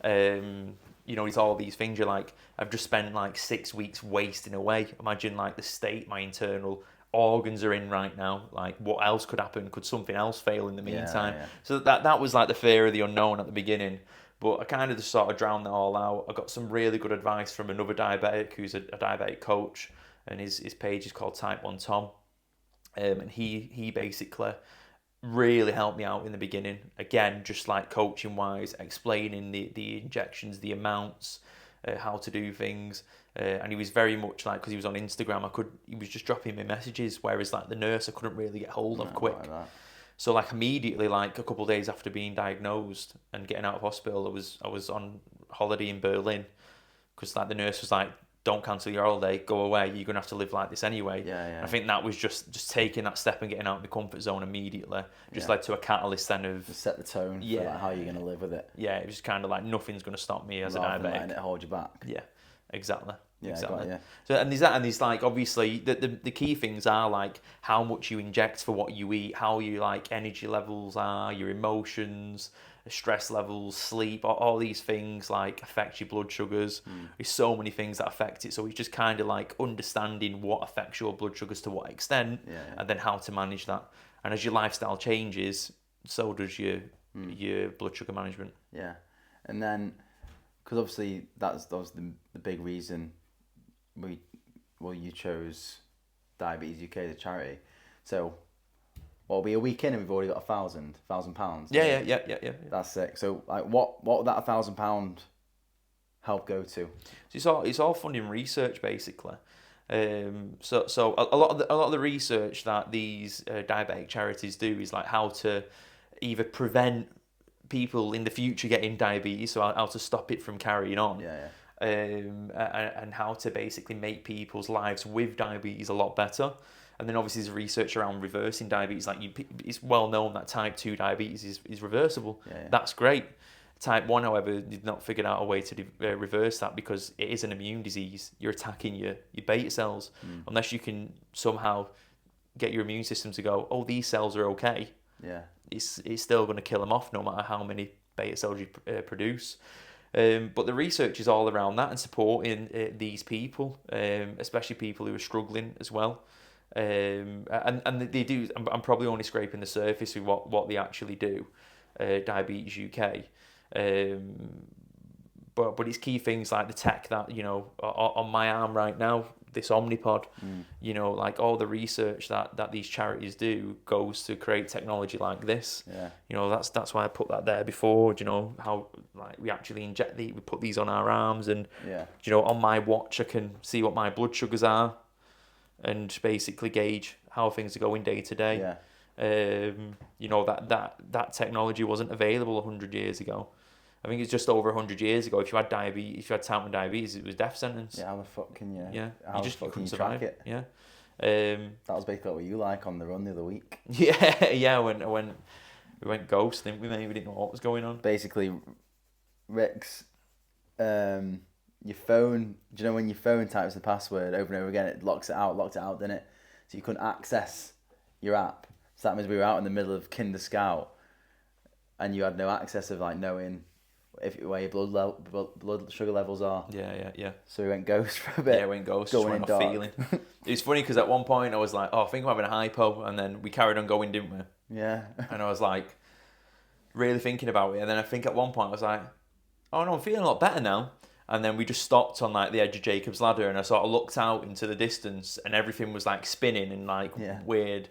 [SPEAKER 1] It's all these things. You're like, I've just spent like 6 weeks wasting away. Imagine like the state my internal organs are in right now. Like, what else could happen? Could something else fail in the meantime? So that was like the fear of the unknown at the beginning, but I kind of just sort of drowned that all out. I got some really good advice from another diabetic who's a diabetic coach, and his page is called Type 1 Tom, and he basically really helped me out in the beginning, again, just like coaching wise, explaining the injections, the amounts, how to do things. And he was very much like, because he was on Instagram, he was just dropping me messages, whereas like the nurse I couldn't really get hold of quick. So like immediately, like a couple of days after being diagnosed and getting out of hospital, I was on holiday in Berlin, because like the nurse was like, don't cancel your holiday, go away, you're gonna have to live like this anyway. I think that was just taking that step and getting out of my comfort zone immediately led to a catalyst then of
[SPEAKER 2] just set the tone for like how you're gonna live with it.
[SPEAKER 1] It was just kind of like, nothing's gonna stop me as a diabetic.
[SPEAKER 2] Letting it hold you back.
[SPEAKER 1] Exactly.
[SPEAKER 2] Exactly.
[SPEAKER 1] So and there's that, and there's like, obviously the key things are like how much you inject for what you eat, how you like energy levels are, your emotions, stress levels, sleep, all these things like affect your blood sugars. There's so many things that affect it, so it's just kind of like understanding what affects your blood sugars to what extent, and then how to manage that. And as your lifestyle changes, so does your blood sugar management.
[SPEAKER 2] And then, because obviously that was the big reason you chose Diabetes UK, the charity. So we'll be a week in and we've already got £1,000.
[SPEAKER 1] Yeah.
[SPEAKER 2] That's sick. So like, what would that £1,000 help go to?
[SPEAKER 1] So it's all funding research basically. So a lot of the research that these diabetic charities do is like how to either prevent people in the future getting diabetes, so how to stop it from carrying on.
[SPEAKER 2] Yeah.
[SPEAKER 1] And how to basically make people's lives with diabetes a lot better. And then obviously there's research around reversing diabetes. Like it's well known that type 2 diabetes is reversible.
[SPEAKER 2] Yeah.
[SPEAKER 1] That's great. Type 1, however, did not figured out a way to reverse that because it is an immune disease. You're attacking your beta cells. Unless you can somehow get your immune system to go, oh, these cells are okay.
[SPEAKER 2] Yeah.
[SPEAKER 1] It's still going to kill them off no matter how many beta cells you produce. But the research is all around that and supporting these people, especially people who are struggling as well. And they do. I'm probably only scraping the surface with what they actually do. Diabetes UK. But it's key things like the tech that, you know, on my arm right now, this Omnipod, you know, like all the research that these charities do goes to create technology like this.
[SPEAKER 2] Yeah.
[SPEAKER 1] You know, that's why I put that there before. Do you know how like we actually inject we put these on our arms, and you know, on my watch I can see what my blood sugars are, and basically gauge how things are going day to day.
[SPEAKER 2] Yeah.
[SPEAKER 1] You know, that technology wasn't available 100 years ago. I think it's just over 100 years ago. If you had diabetes, if you had type 1 diabetes, it was death sentence.
[SPEAKER 2] Yeah, how the fuck can you?
[SPEAKER 1] Yeah,
[SPEAKER 2] how
[SPEAKER 1] you couldn't survive
[SPEAKER 2] it?
[SPEAKER 1] Yeah.
[SPEAKER 2] That was basically what you like on the run the other week.
[SPEAKER 1] Yeah. When we went ghost, didn't we? Mate, we didn't know what was going on.
[SPEAKER 2] Basically, Rick's, your phone. Do you know when your phone types the password over and over again, it locked it out, didn't it? So you couldn't access your app. So that means we were out in the middle of Kinder Scout, and you had no access of like knowing where your blood sugar levels are.
[SPEAKER 1] Yeah.
[SPEAKER 2] So we went ghost for a bit.
[SPEAKER 1] Yeah, went ghost.
[SPEAKER 2] Going
[SPEAKER 1] just
[SPEAKER 2] in
[SPEAKER 1] went
[SPEAKER 2] dark.
[SPEAKER 1] off feeling. It was funny because at one point I was like, oh, I think I'm having a hypo, and then we carried on going, didn't we?
[SPEAKER 2] Yeah.
[SPEAKER 1] And I was like, really thinking about it, and then I think at one point I was like, oh no, I'm feeling a lot better now. And then we just stopped on like the edge of Jacob's Ladder, and I sort of looked out into the distance, and everything was like spinning and like weird.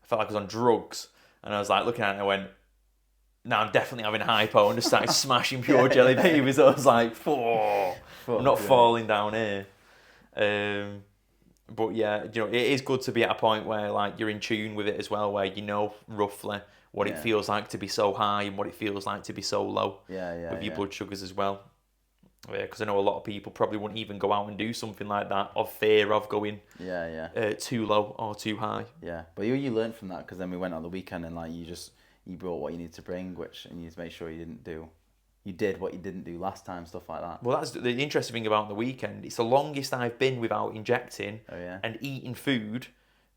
[SPEAKER 1] I felt like I was on drugs, and I was like looking at it, and I went, no, I'm definitely having a hypo, and just started smashing pure jelly babies. I was like, oh, I'm not falling down here. But yeah, you know, it is good to be at a point where like you're in tune with it as well, where you know roughly what it feels like to be so high and what it feels like to be so low. With your blood sugars as well. Because I know a lot of people probably wouldn't even go out and do something like that of fear of going too low or too high.
[SPEAKER 2] Yeah, but you learned from that, because then we went on the weekend and like you brought what you need to bring, and you need to make sure you did what you didn't do last time, stuff like that.
[SPEAKER 1] Well, that's the interesting thing about the weekend. It's the longest I've been without injecting
[SPEAKER 2] and
[SPEAKER 1] eating food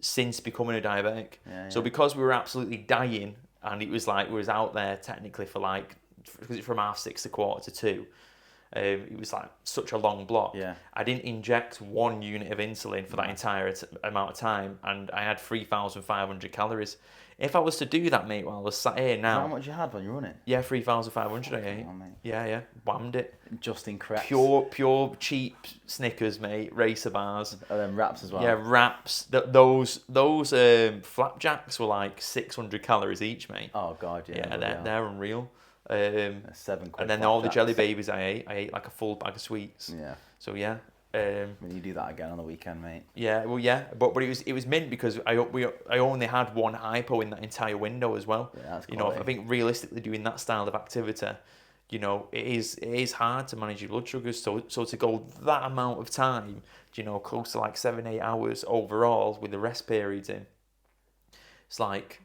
[SPEAKER 1] since becoming a diabetic. So
[SPEAKER 2] Yeah.
[SPEAKER 1] because we were absolutely dying, and it was like we was out there technically for like, because it's from 6:30 to 1:45. It was like such a long block. I didn't inject 1 unit of insulin for that entire amount of time, and I had 3,500 calories. If I was to do that, mate, while I was sat here now...
[SPEAKER 2] How much you had when you were running?
[SPEAKER 1] Yeah, 3,500 I ate. Yeah. Whammed it.
[SPEAKER 2] Just in crepes.
[SPEAKER 1] Pure cheap Snickers, mate. Racer bars.
[SPEAKER 2] And then wraps as well.
[SPEAKER 1] Yeah, wraps. Those flapjacks were like 600 calories each, mate.
[SPEAKER 2] Oh, God, yeah.
[SPEAKER 1] Yeah, they're unreal.
[SPEAKER 2] £7.
[SPEAKER 1] And then all the jelly babies I ate like a full bag of sweets.
[SPEAKER 2] Yeah.
[SPEAKER 1] So yeah.
[SPEAKER 2] When you do that again on the weekend, mate.
[SPEAKER 1] Yeah, well, yeah, but it was mint because I only had one hypo in that entire window as well.
[SPEAKER 2] Yeah, that's
[SPEAKER 1] you know, I think realistically doing that style of activity, you know, it is hard to manage your blood sugars. So to go that amount of time, you know, close to like 7-8 hours overall with the rest periods in, it's like,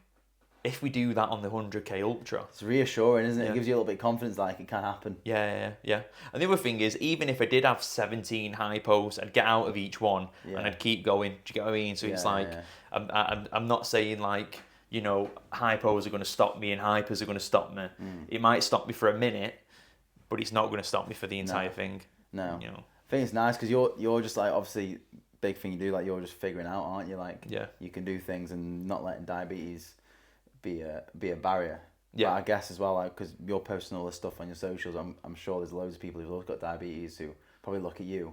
[SPEAKER 1] if we do that on the 100k ultra,
[SPEAKER 2] it's reassuring, isn't it? It gives you a little bit of confidence, like it can happen.
[SPEAKER 1] Yeah. And the other thing is, even if I did have 17 hypos, I'd get out of each one and I'd keep going. Do you get what I mean? So it's like, I'm not saying like, you know, hypos are going to stop me and hypers are going to stop me. It might stop me for a minute, but it's not going to stop me for the entire thing.
[SPEAKER 2] No.
[SPEAKER 1] You know.
[SPEAKER 2] I think it's nice because you're just like, obviously, big thing you do, like you're just figuring out, aren't you? Like, you can do things and not letting diabetes be a barrier. But I guess as well, like, because you're posting all this stuff on your socials, I'm sure there's loads of people who've got diabetes who probably look at you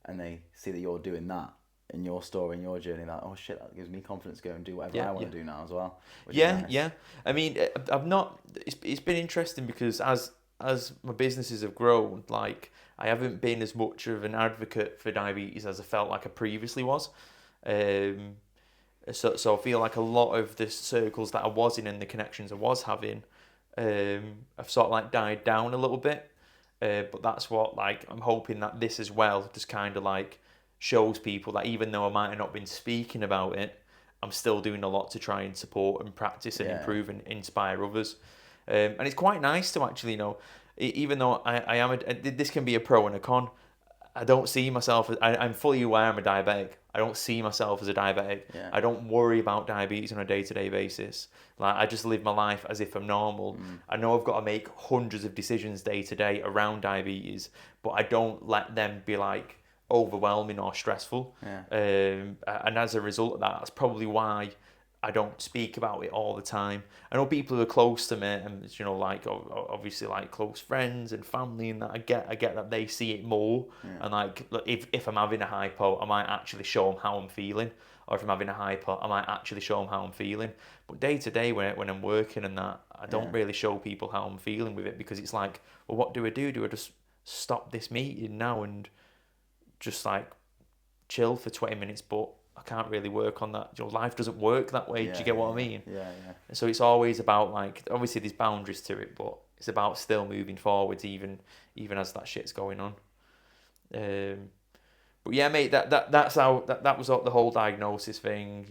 [SPEAKER 2] and they see that you're doing that in your story, in your journey, like, oh shit, that gives me confidence to go and do whatever I want to do now as well.
[SPEAKER 1] Yeah. I mean, I've not. It's been interesting because as as my businesses have grown, like I haven't been as much of an advocate for diabetes as I felt like I previously was. So I feel like a lot of the circles that I was in and the connections I was having, have sort of like died down a little bit. But that's what, like, I'm hoping that this as well just kind of like shows people that even though I might have not been speaking about it, I'm still doing a lot to try and support and practice and improve and inspire others. And it's quite nice to actually, even though I am, this can be a pro and a con. I don't see myself as, I'm fully aware I'm a diabetic. I don't see myself as a diabetic.
[SPEAKER 2] Yeah.
[SPEAKER 1] I don't worry about diabetes on a day-to-day basis. Like, I just live my life as if I'm normal. I know I've got to make hundreds of decisions day to day around diabetes, but I don't let them be like overwhelming or stressful.
[SPEAKER 2] Yeah.
[SPEAKER 1] And as a result of that, that's probably why I don't speak about it all the time. I know people who are close to me, and like obviously like close friends and family, and that I get that they see it more. And like, if I'm having a hypo, I might actually show them how I'm feeling, or if I'm having a hypo, I might actually show them how I'm feeling. But day to day, when I'm working and that, I don't really show people how I'm feeling with it, because it's like, well, what do I do? Do I just stop this meeting now and just like chill for 20 minutes? But I can't really work on that. Life doesn't work that way. Do you get what I mean?
[SPEAKER 2] Yeah.
[SPEAKER 1] So it's always about, like, obviously there's boundaries to it, but it's about still moving forwards even as that shit's going on. But yeah, mate, that's how that was the whole diagnosis thing.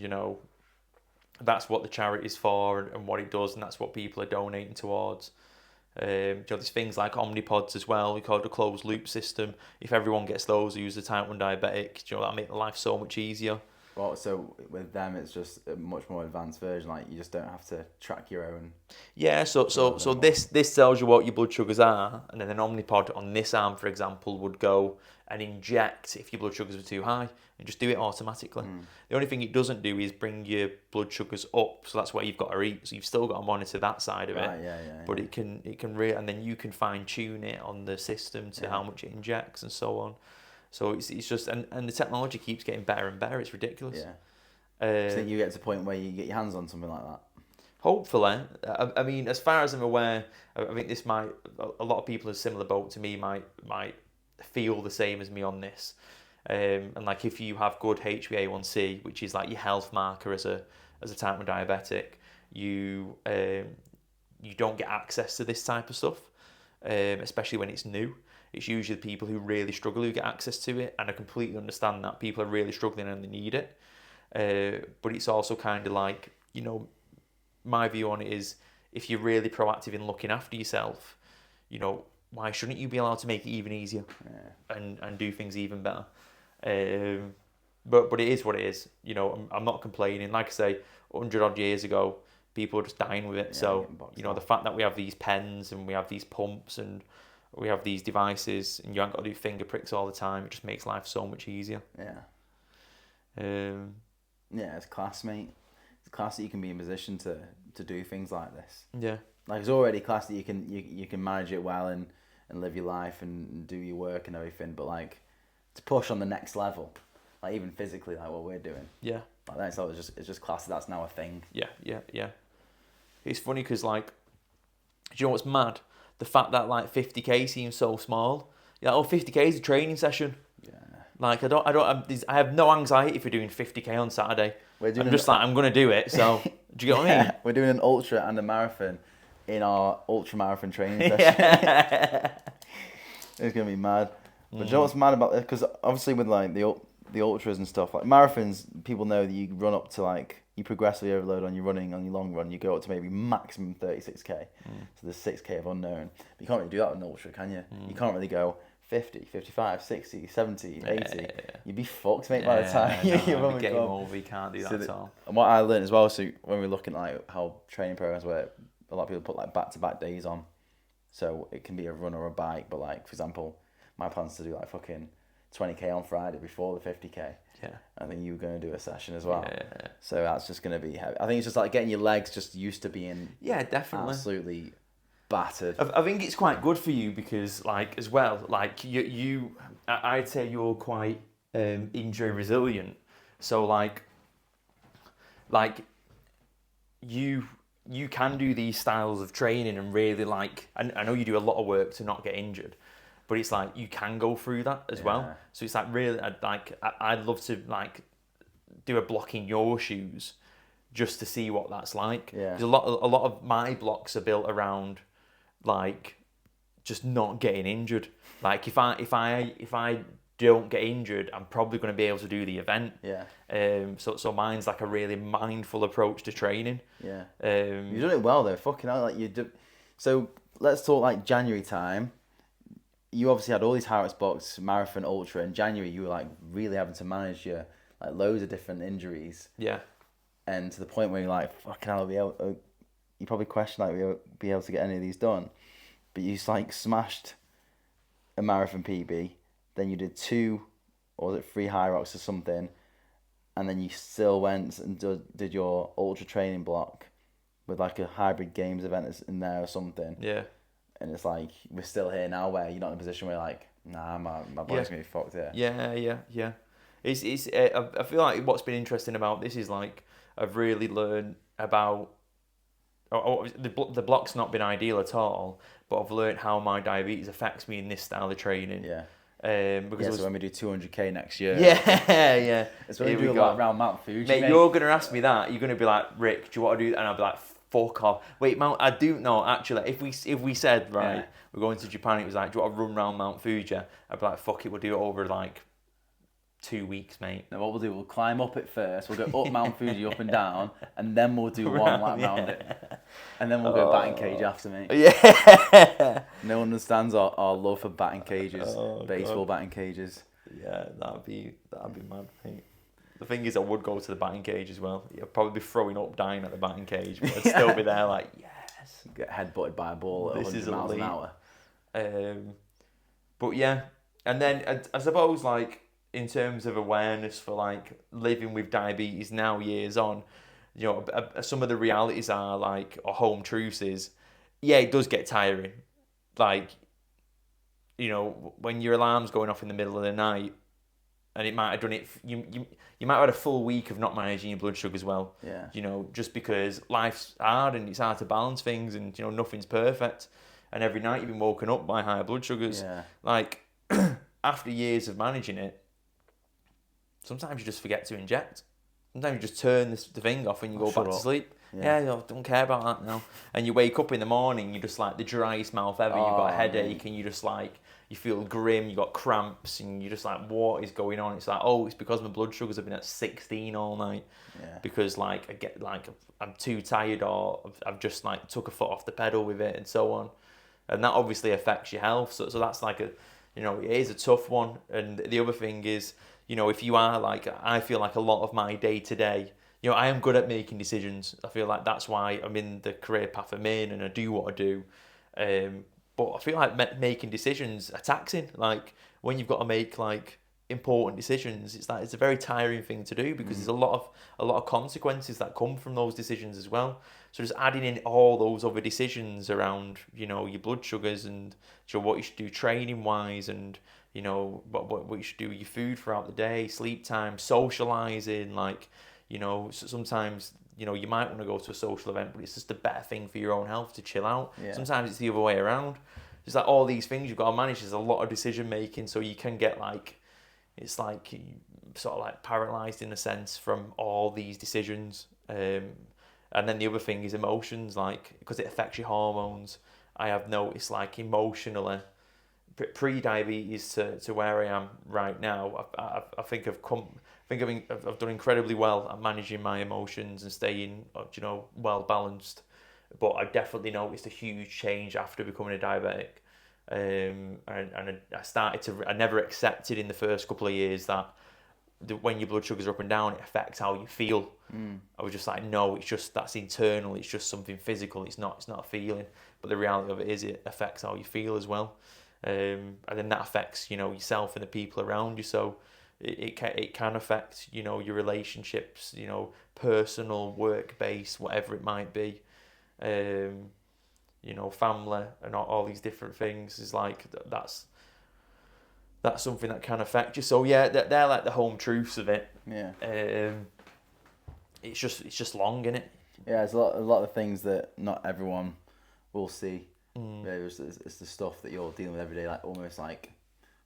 [SPEAKER 1] That's what the charity's for and what it does, and that's what people are donating towards. There's things like Omnipods as well. We call it a closed loop system. If everyone gets those who's a type 1 diabetic, that'll make their life so much easier.
[SPEAKER 2] Well, so with them, it's just a much more advanced version. Like, you just don't have to track your own.
[SPEAKER 1] Yeah. So this tells you what your blood sugars are, and then an Omnipod on this arm, for example, would go and inject if your blood sugars are too high, and just do it automatically. The only thing it doesn't do is bring your blood sugars up, so that's where you've got to eat. So you've still got to monitor that side of it. But it can and then you can fine tune it on the system to how much it injects and so on. So it's just, and the technology keeps getting better and better. It's ridiculous.
[SPEAKER 2] Do you think you get to the point where you get your hands on something like that?
[SPEAKER 1] Hopefully. I mean, as far as I'm aware, I think this might, a lot of people in a similar boat to me might feel the same as me on this. And like, if you have good HbA1c, which is like your health marker as a type 1 diabetic, you don't get access to this type of stuff, especially when it's new. It's usually people who really struggle who get access to it, and I completely understand that people are really struggling and they need it. But it's also kind of like, my view on it is, if you're really proactive in looking after yourself, why shouldn't you be allowed to make it even easier and do things even better? But it is what it is. I'm not complaining. Like I say, 100 odd years ago, people were just dying with it. So, the fact that we have these pens and we have these pumps and we have these devices, and you haven't got to do finger pricks all the time, it just makes life so much easier.
[SPEAKER 2] It's class, mate. It's class that you can be in a position to do things like this.
[SPEAKER 1] Yeah.
[SPEAKER 2] Like, it's already class that you can manage it well and live your life and do your work and everything, but like, to push on the next level, like even physically, like what we're doing. Yeah. Like that's it's just class that's now a thing.
[SPEAKER 1] Yeah. It's funny because, like, do you know what's mad? The fact that like 50k seems so small. Yeah, 50k is a training session. Yeah. Like, I have no anxiety for doing 50k on Saturday. I'm just like, I'm gonna do it. So do you get what I mean?
[SPEAKER 2] We're doing an ultra and a marathon in our ultra marathon training session. It's gonna be mad. But do you know what's mad about this? Because obviously with like the ultras and stuff, like marathons, people know that you run up to like, you progressively overload on your running, on your long run, you go up to maybe maximum 36k. So there's 6k of unknown. But you can't really do that with an ultra, can you? You can't really go 50, 55, 60, 70, 80. You'd be fucked, mate, by the time you're running.
[SPEAKER 1] Game over, you can't do that at all.
[SPEAKER 2] And what I learned as well, so when we're looking at like how training programs work, a lot of people put like back-to-back days on. So it can be a run or a bike, but like, for example, my plan's to do like fucking 20k on Friday before the 50k. Yeah. I think you were going to do a session as well. Yeah. So that's just going to be heavy. I think it's just like getting your legs just used to being
[SPEAKER 1] definitely
[SPEAKER 2] absolutely battered.
[SPEAKER 1] I think it's quite good for you because, like, as well, like I'd say you're quite injury resilient. So like you, you can do these styles of training and really like, and I know you do a lot of work to not get injured, but it's like you can go through that as well. So it's like really, I'd love to like do a block in your shoes just to see what that's like.
[SPEAKER 2] Yeah.
[SPEAKER 1] Because a lot of my blocks are built around like just not getting injured. Like if I don't get injured, I'm probably going to be able to do the event.
[SPEAKER 2] Yeah.
[SPEAKER 1] So mine's like a really mindful approach to training.
[SPEAKER 2] Yeah.
[SPEAKER 1] You've
[SPEAKER 2] done it well though. Fucking hell, like you do. So let's talk like January time. You obviously had all these Harrods blocks, marathon, ultra. In January, you were like really having to manage your like loads of different injuries.
[SPEAKER 1] Yeah.
[SPEAKER 2] And to the point where you're like, fucking hell, you probably question like we'll be able to get any of these done. But you like smashed a marathon PB. Then you did 2, or was it 3 high rocks or something, and then you still went and did your ultra training block with like a hybrid games event that's in there or something.
[SPEAKER 1] Yeah.
[SPEAKER 2] And it's like we're still here now, where you're not in a position where you're like, nah, my body's gonna be fucked here.
[SPEAKER 1] Yeah. It's I feel like what's been interesting about this is like I've really learned about. The block's not been ideal at all, but I've learned how my diabetes affects me in this style of training.
[SPEAKER 2] Yeah.
[SPEAKER 1] Because
[SPEAKER 2] so when we do 200k next year.
[SPEAKER 1] Yeah.
[SPEAKER 2] It's when we do like around Mount Fuji.
[SPEAKER 1] Mate, you're gonna ask me that. You're gonna be like, Rick, do you want to do that? And I'll be like, fuck off. Wait, I do know actually. If we said right, we're going to Japan, it was like, do you want to run around Mount Fuji? I'd be like, fuck it, we'll do it over like 2 weeks, mate.
[SPEAKER 2] Now what we'll do, we'll climb up it first. We'll go up Mount Fuji, up and down, and then we'll do one lap round it, and then we'll go batting cage after me.
[SPEAKER 1] Yeah.
[SPEAKER 2] No one understands our love for batting cages, baseball batting cages.
[SPEAKER 1] Yeah, that'd be mad, mate. The thing is, I would go to the batting cage as well. I'd probably be throwing up, dying at the batting cage, but I'd still be there like, yes.
[SPEAKER 2] Get headbutted by a ball at 100 miles an hour.
[SPEAKER 1] But yeah, and then I suppose like in terms of awareness for like living with diabetes now, years on, you know, some of the realities are like, or home truths is, yeah, it does get tiring. Like, you know, when your alarm's going off in the middle of the night, and it might have done it. You might have had a full week of not managing your blood sugar as well.
[SPEAKER 2] Yeah.
[SPEAKER 1] You know, just because life's hard and it's hard to balance things, and you know nothing's perfect. And every night you've been woken up by higher blood sugars.
[SPEAKER 2] Yeah.
[SPEAKER 1] Like after years of managing it, sometimes you just forget to inject. Sometimes you just turn the thing off and you go back to sleep. Yeah, I don't care about that now. And you wake up in the morning, you're just like the driest mouth ever. You've got a headache, and you just like, you feel grim, you got cramps, and you're just like, what is going on? It's like, oh, it's because my blood sugars have been at 16 all night. Yeah. Because like I get like I'm too tired, or I've just like took a foot off the pedal with it, and so on. And that obviously affects your health. So that's like it is a tough one. And the other thing is, you know, if you are like, I feel like a lot of my day to day, you know, I am good at making decisions. I feel like that's why I'm in the career path I'm in, and I do what I do. But I feel like making decisions are taxing. Like when you've got to make like important decisions, it's a very tiring thing to do, because there's a lot of consequences that come from those decisions as well. So just adding in all those other decisions around, you know, your blood sugars, and you know, what you should do training wise, and you know what you should do with your food throughout the day, sleep time, socializing, like, you know, sometimes, you know, you might want to go to a social event, but it's just a better thing for your own health to chill out. Yeah. Sometimes it's the other way around. It's like all these things you've got to manage. There's a lot of decision making, so you can get like, it's like sort of like paralyzed in a sense from all these decisions. And then the other thing is emotions, like, because it affects your hormones. I have noticed like emotionally, pre-diabetes to where I am right now, I think I've done incredibly well at managing my emotions and staying, you know, well balanced. But I definitely noticed a huge change after becoming a diabetic. And I never accepted in the first couple of years that when your blood sugars are up and down, it affects how you feel. I was just like, no, that's internal. It's just something physical. It's not a feeling. But the reality of it is, it affects how you feel as well. And then that affects, you know, yourself and the people around you. So it can affect, you know, your relationships, you know, personal, work-based, whatever it might be. You know, family and all these different things is like, that's something that can affect you. So yeah, they're like the home truths of it.
[SPEAKER 2] Yeah.
[SPEAKER 1] It's just long, innit?
[SPEAKER 2] Yeah, it's a lot of things that not everyone will see. It's the stuff that you're dealing with every day, like almost like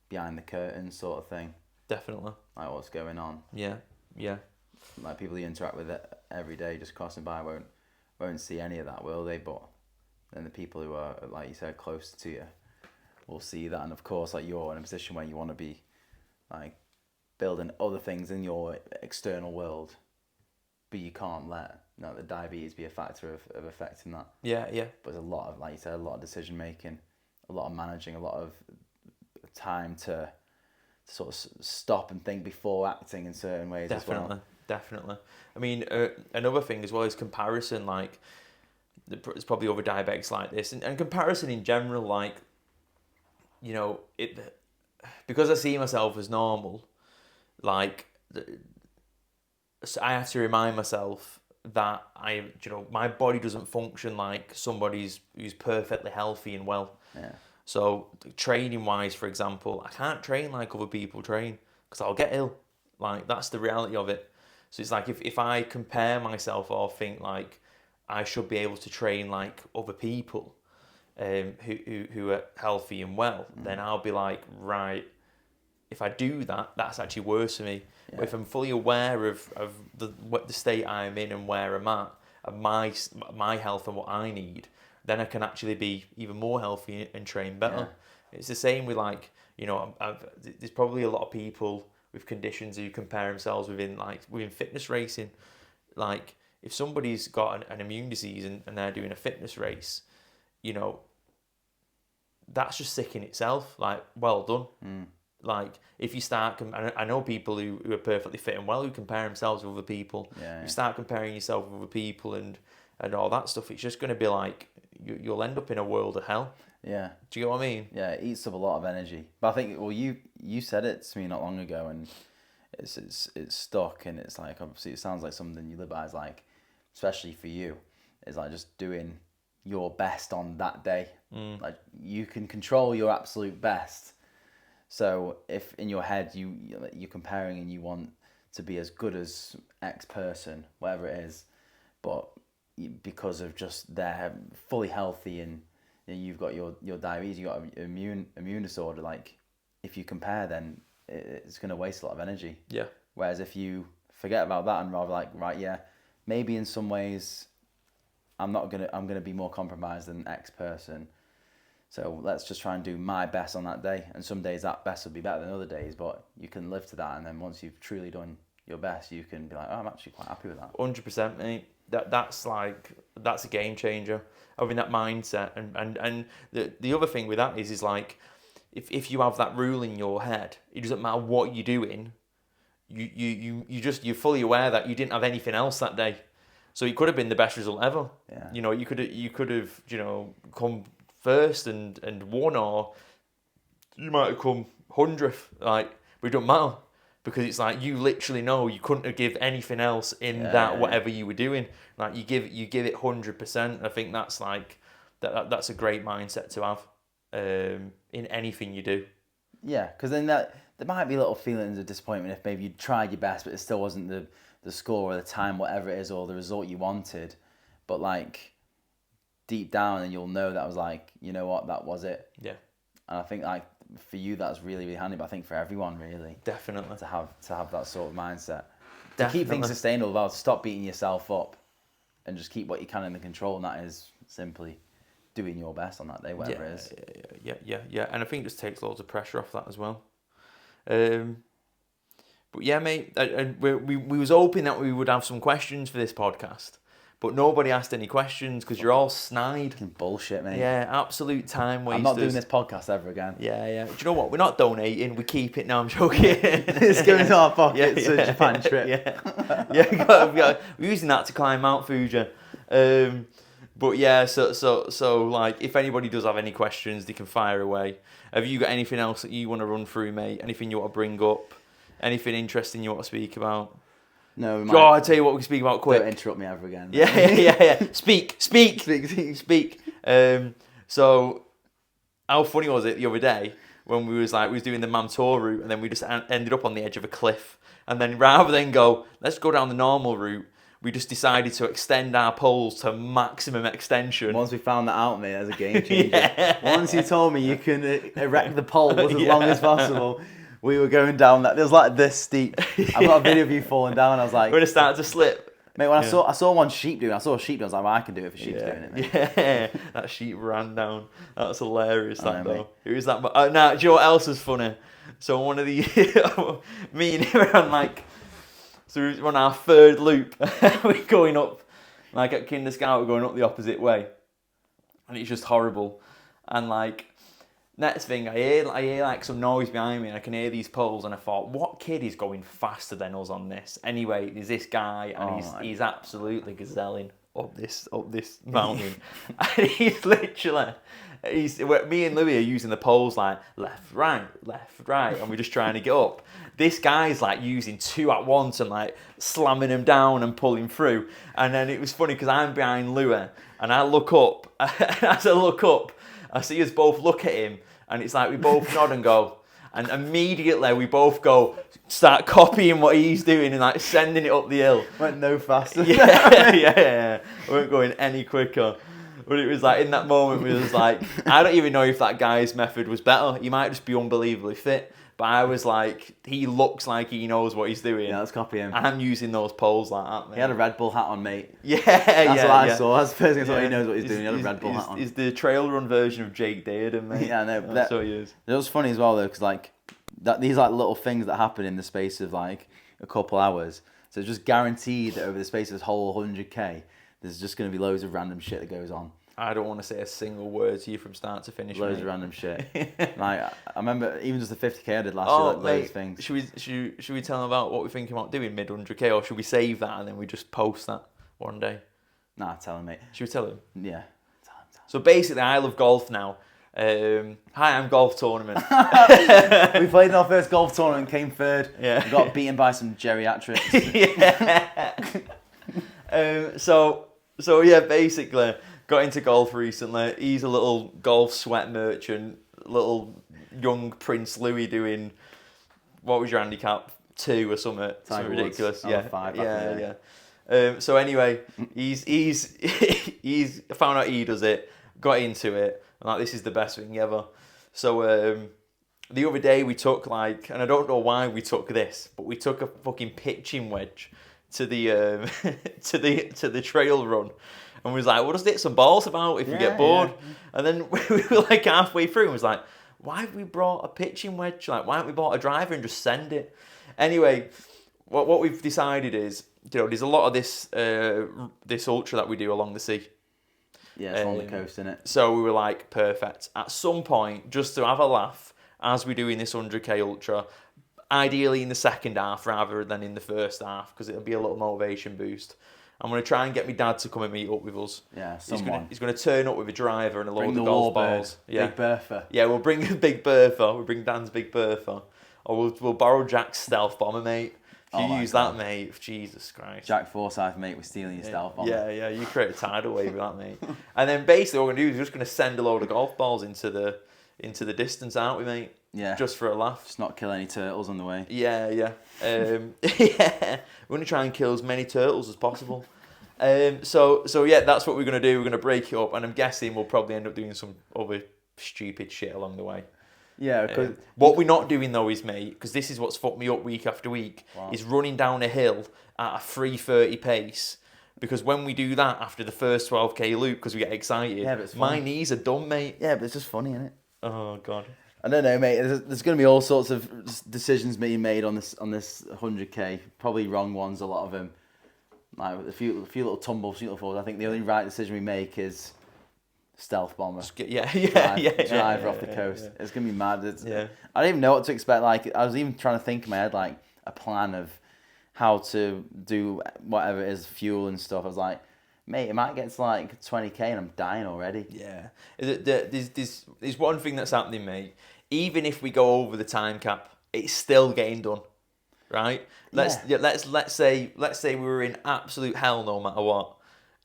[SPEAKER 2] behind the curtain sort of thing.
[SPEAKER 1] Definitely.
[SPEAKER 2] Like what's going on.
[SPEAKER 1] Yeah.
[SPEAKER 2] Like people you interact with it every day, just crossing by, won't see any of that, will they? But then the people who are, like you said, close to you will see that. And of course, like you're in a position where you want to be like building other things in your external world, but you can't let the diabetes be a factor of affecting that.
[SPEAKER 1] Yeah.
[SPEAKER 2] But there's a lot of, like you said, a lot of decision making, a lot of managing, a lot of time to sort of stop and think before acting in certain ways as well.
[SPEAKER 1] Definitely. I mean, another thing as well is comparison. Like, there's probably other diabetics like this, and comparison in general. Like, you know, because I see myself as normal. Like, I have to remind myself that my body doesn't function like somebody's who's perfectly healthy and well.
[SPEAKER 2] Yeah.
[SPEAKER 1] So training wise, for example, I can't train like other people train because I'll get ill. Like, that's the reality of it. So it's like if I compare myself or think like I should be able to train like other people who are healthy and well, then I'll be like, right, if I do that, that's actually worse for me. Yeah. But if I'm fully aware of the state I'm in and where I'm at, and my health and what I need, then I can actually be even more healthy and train better. Yeah. It's the same with like, you know, there's probably a lot of people with conditions who compare themselves within fitness racing. Like, if somebody's got an immune disease and they're doing a fitness race, you know, that's just sick in itself. Like, well done. Like, if you start, I know people who are perfectly fit and well who compare themselves with other people.
[SPEAKER 2] Yeah.
[SPEAKER 1] You start comparing yourself with other people and all that stuff, it's just going to be like, you'll end up in a world of hell.
[SPEAKER 2] Yeah.
[SPEAKER 1] Do you get what I mean?
[SPEAKER 2] Yeah, it eats up a lot of energy. But I think, well, you said it to me not long ago, and it's stuck, and it's like, obviously it sounds like something you live by, is like, especially for you, is like just doing your best on that day. Like, you can control your absolute best. So if in your head you're comparing and you want to be as good as X person, whatever it is, but because of just they're fully healthy and you've got your diabetes, you've got an immune disorder, like, if you compare, then it's going to waste a lot of energy.
[SPEAKER 1] Yeah.
[SPEAKER 2] Whereas if you forget about that and rather like, right, yeah, maybe in some ways I'm gonna be more compromised than X person. So let's just try and do my best on that day. And some days that best will be better than other days, but you can live to that. And then once you've truly done your best, you can be like, oh, I'm actually quite happy with that.
[SPEAKER 1] 100%, mate. That's a game changer, having that mindset. And the other thing with that is like, if you have that rule in your head, it doesn't matter what you're doing, you're fully aware that you didn't have anything else that day. So it could have been the best result ever.
[SPEAKER 2] Yeah.
[SPEAKER 1] You know, you could have, you know, come first and won, or you might have come 100th. Like, but it doesn't matter, because it's like, you literally know you couldn't have give anything else in whatever you were doing. Like, you give it 100%. I think that's like that's a great mindset to have in anything you do.
[SPEAKER 2] Yeah, because then there might be little feelings of disappointment if maybe you tried your best but it still wasn't the score or the time, whatever it is, or the result you wanted. But like, deep down, and you'll know that was like, you know what, that was it.
[SPEAKER 1] Yeah.
[SPEAKER 2] And I think like for you that's really, really handy, but I think for everyone really,
[SPEAKER 1] definitely,
[SPEAKER 2] to have that sort of mindset,
[SPEAKER 1] definitely.
[SPEAKER 2] To keep things sustainable, well, stop beating yourself up and just keep what you can in the control, and that is simply doing your best on that day, whatever it is.
[SPEAKER 1] Yeah. And I think it just takes loads of pressure off that as well. But yeah, mate, we was hoping that we would have some questions for this podcast, but nobody asked any questions because you're all snide.
[SPEAKER 2] Bullshit, mate.
[SPEAKER 1] Yeah, absolute time wasters.
[SPEAKER 2] I'm not doing this podcast ever again.
[SPEAKER 1] Yeah. Do you know what? We're not donating. We keep it. No, I'm joking.
[SPEAKER 2] It's going to our pockets. Yeah. Japan trip.
[SPEAKER 1] Yeah. We're using that to climb Mount Fuji. But yeah, so like, if anybody does have any questions, they can fire away. Have you got anything else that you want to run through, mate? Anything you want to bring up? Anything interesting you want to speak about?
[SPEAKER 2] No.
[SPEAKER 1] Oh, I tell you what, we can speak about quick.
[SPEAKER 2] Don't interrupt me ever again.
[SPEAKER 1] Yeah. Speak. So, how funny was it the other day when we was doing the Mantor route, and then we just ended up on the edge of a cliff, and then rather than go, let's go down the normal route, we just decided to extend our poles to maximum extension.
[SPEAKER 2] Once we found that out, mate, as a game changer. Once you told me you can erect the poles as long as possible, we were going down that. It was like this steep. I've got a video of you falling down. I was like,
[SPEAKER 1] we're gonna start to slip.
[SPEAKER 2] Mate, when I saw one sheep doing it, I saw a sheep, I was like, well, I can do it if a sheep's doing it, mate.
[SPEAKER 1] Yeah, that sheep ran down. That's hilarious, that
[SPEAKER 2] know,
[SPEAKER 1] though. Who is that? Now, do you know what else is funny? So one of the, me and him were on like, so we're on our third loop. We're going up, like at Kinder Scout, we're going up the opposite way. And it's just horrible. And like, next thing, I hear like some noise behind me and I can hear these poles and I thought, what kid is going faster than us on this? Anyway, there's this guy and he's absolutely gazelling up this mountain. And he's literally, me and Louis are using the poles like left, right, and we're just trying to get up. This guy's like using two at once and like slamming them down and pulling through. And then it was funny because I'm behind Louis and I look up, and as I look up, I see us both look at him, and it's like we both nod and go, and immediately we both start copying what he's doing and like sending it up the hill.
[SPEAKER 2] Went no faster.
[SPEAKER 1] Yeah. We weren't going any quicker. But it was like, in that moment, we was like, I don't even know if that guy's method was better. He might just be unbelievably fit. But I was like, he looks like he knows what he's doing.
[SPEAKER 2] Yeah, let's copy him.
[SPEAKER 1] I'm using those poles like that, mate.
[SPEAKER 2] He had a Red Bull hat on, mate.
[SPEAKER 1] Yeah,
[SPEAKER 2] That's what I saw. That's the first thing I thought. He knows what he's doing. He had a Red Bull hat on.
[SPEAKER 1] He's the trail run version of Jake Dearden, mate.
[SPEAKER 2] Yeah, I know.
[SPEAKER 1] That's what he is.
[SPEAKER 2] It was funny as well, though, because like, these like little things that happen in the space of like a couple hours. So it's just guaranteed that over the space of this whole 100k, there's just going to be loads of random shit that goes on.
[SPEAKER 1] I don't want to say a single word to you from start to finish.
[SPEAKER 2] Loads
[SPEAKER 1] mate.
[SPEAKER 2] of random shit. Like I remember even just the 50k I did last year, like loads of things.
[SPEAKER 1] Should we tell them about what we're thinking about doing mid 100k, or should we save that and then we just post that one day?
[SPEAKER 2] Nah, tell him, mate.
[SPEAKER 1] Should we tell him?
[SPEAKER 2] Yeah.
[SPEAKER 1] So basically, I love golf now. Hi, I'm golf tournament.
[SPEAKER 2] We played in our first golf tournament, came third.
[SPEAKER 1] Yeah.
[SPEAKER 2] We got beaten by some geriatrics.
[SPEAKER 1] Yeah. So yeah, basically. Got into golf recently. He's a little golf sweat merchant, little young Prince Louis doing, what was your handicap? 2 or something. Something ridiculous. Yeah.
[SPEAKER 2] 5
[SPEAKER 1] Yeah. So anyway, he's found out he does it, got into it, and like, this is the best thing ever. So the other day we took like, and I don't know why we took this, but we took a fucking pitching wedge to the to the trail run. And we was like, we'll just hit some balls about if we get bored. Yeah. And then we were like halfway through and was like, why have we brought a pitching wedge? Like, why haven't we bought a driver and just send it? Anyway, what we've decided is, there's a lot of this ultra that we do along the sea.
[SPEAKER 2] Yeah, it's on the coast, isn't it?
[SPEAKER 1] So we were like, perfect. At some point, just to have a laugh, as we're doing this 100k ultra, ideally in the second half rather than in the first half, because it'll be a little motivation boost. I'm going to try and get my dad to come and meet up with us.
[SPEAKER 2] Yeah, someone.
[SPEAKER 1] He's going to turn up with a driver and a load of golf balls.
[SPEAKER 2] Yeah. Big Bertha.
[SPEAKER 1] Yeah, we'll bring a Big Bertha. We'll bring Dan's Big Bertha. Or we'll borrow Jack's stealth bomber, mate. If you use that, mate, Jesus Christ.
[SPEAKER 2] Jack Forsyth, mate, we're stealing your stealth bomber.
[SPEAKER 1] Yeah, you create a tidal wave with that, mate. And then basically what we're going to do is we're just going to send a load of golf balls into the distance, aren't we, mate?
[SPEAKER 2] Yeah.
[SPEAKER 1] Just for a laugh.
[SPEAKER 2] Just not kill any turtles on the way.
[SPEAKER 1] Yeah. Yeah. We're going to try and kill as many turtles as possible. So yeah, that's what we're going to do. We're going to break it up, and I'm guessing we'll probably end up doing some other stupid shit along the way.
[SPEAKER 2] Yeah, because
[SPEAKER 1] what we're not doing though is, mate, because this is what's fucked me up week after week, is running down a hill at a 3:30 pace. Because when we do that after the first 12k loop, because we get excited, my knees are done, mate.
[SPEAKER 2] Yeah, but it's just funny, isn't it?
[SPEAKER 1] Oh god.
[SPEAKER 2] I don't know, mate. There's going to be all sorts of decisions being made on this 100k. Probably wrong ones, a lot of them. Like a few little tumbles, a few little falls. I think the only right decision we make is stealth bomber. Driver off the coast. Yeah. It's gonna be mad. I don't even know what to expect. Like I was even trying to think in my head like a plan of how to do whatever it is, fuel and stuff. I was like, mate, it might get to like 20k and I'm dying already.
[SPEAKER 1] Yeah. There's one thing that's happening, mate. Even if we go over the time cap, it's still getting done. Right? Let's say we were in absolute hell no matter what.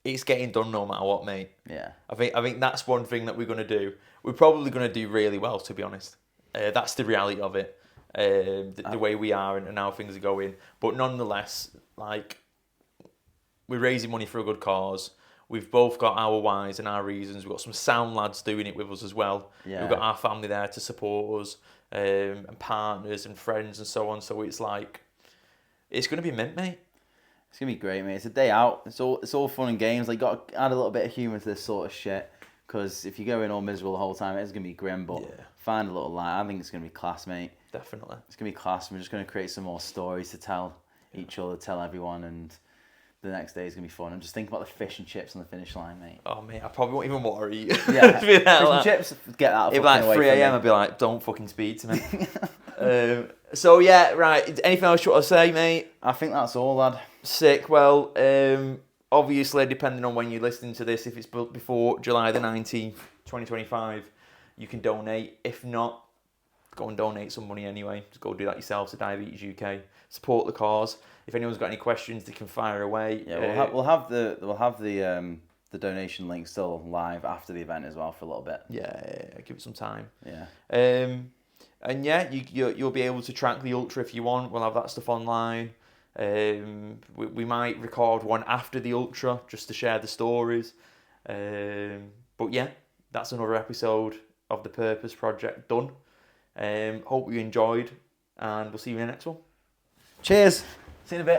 [SPEAKER 1] It's getting done no matter what, mate.
[SPEAKER 2] Yeah.
[SPEAKER 1] I think that's one thing that we're gonna do. We're probably gonna do really well, to be honest. That's the reality of it. The way we are and how things are going. But nonetheless, like we're raising money for a good cause. We've both got our whys and our reasons. We've got some sound lads doing it with us as well.
[SPEAKER 2] Yeah.
[SPEAKER 1] We've got our family there to support us, and partners and friends and so on. So it's like, it's going to be mint, mate.
[SPEAKER 2] It's gonna be great, mate. It's a day out. It's all fun and games. Like, got to add a little bit of humour to this sort of shit. Because if you go in all miserable the whole time, it's gonna be grim. But find a little light. I think it's gonna be class, mate.
[SPEAKER 1] Definitely.
[SPEAKER 2] It's gonna be class. We're just gonna create some more stories to tell each other, tell everyone, and the next day is gonna be fun. And just think about the fish and chips on the finish line, mate.
[SPEAKER 1] Oh, mate, I probably won't even want to eat.
[SPEAKER 2] Yeah, fish and chips. Get that.
[SPEAKER 1] If like 3 a.m, I'd be like, don't fucking speak to me. So yeah, right. Anything else you want to say, mate?
[SPEAKER 2] I think that's all, lad.
[SPEAKER 1] Sick. Well, obviously, depending on when you're listening to this, if it's before July the 19th, 2025, you can donate. If not, go and donate some money anyway. Just go do that yourself to Diabetes UK. Support the cause. If anyone's got any questions, they can fire away.
[SPEAKER 2] Yeah, we'll have the donation link still live after the event as well for a little bit.
[SPEAKER 1] Yeah, give it some time.
[SPEAKER 2] Yeah.
[SPEAKER 1] And yeah, you'll be able to track the ultra if you want. We'll have that stuff online. We might record one after the ultra just to share the stories. But yeah, that's another episode of the Purpose Project done. Hope you enjoyed, and we'll see you in the next one.
[SPEAKER 2] Cheers.
[SPEAKER 1] See you in a bit.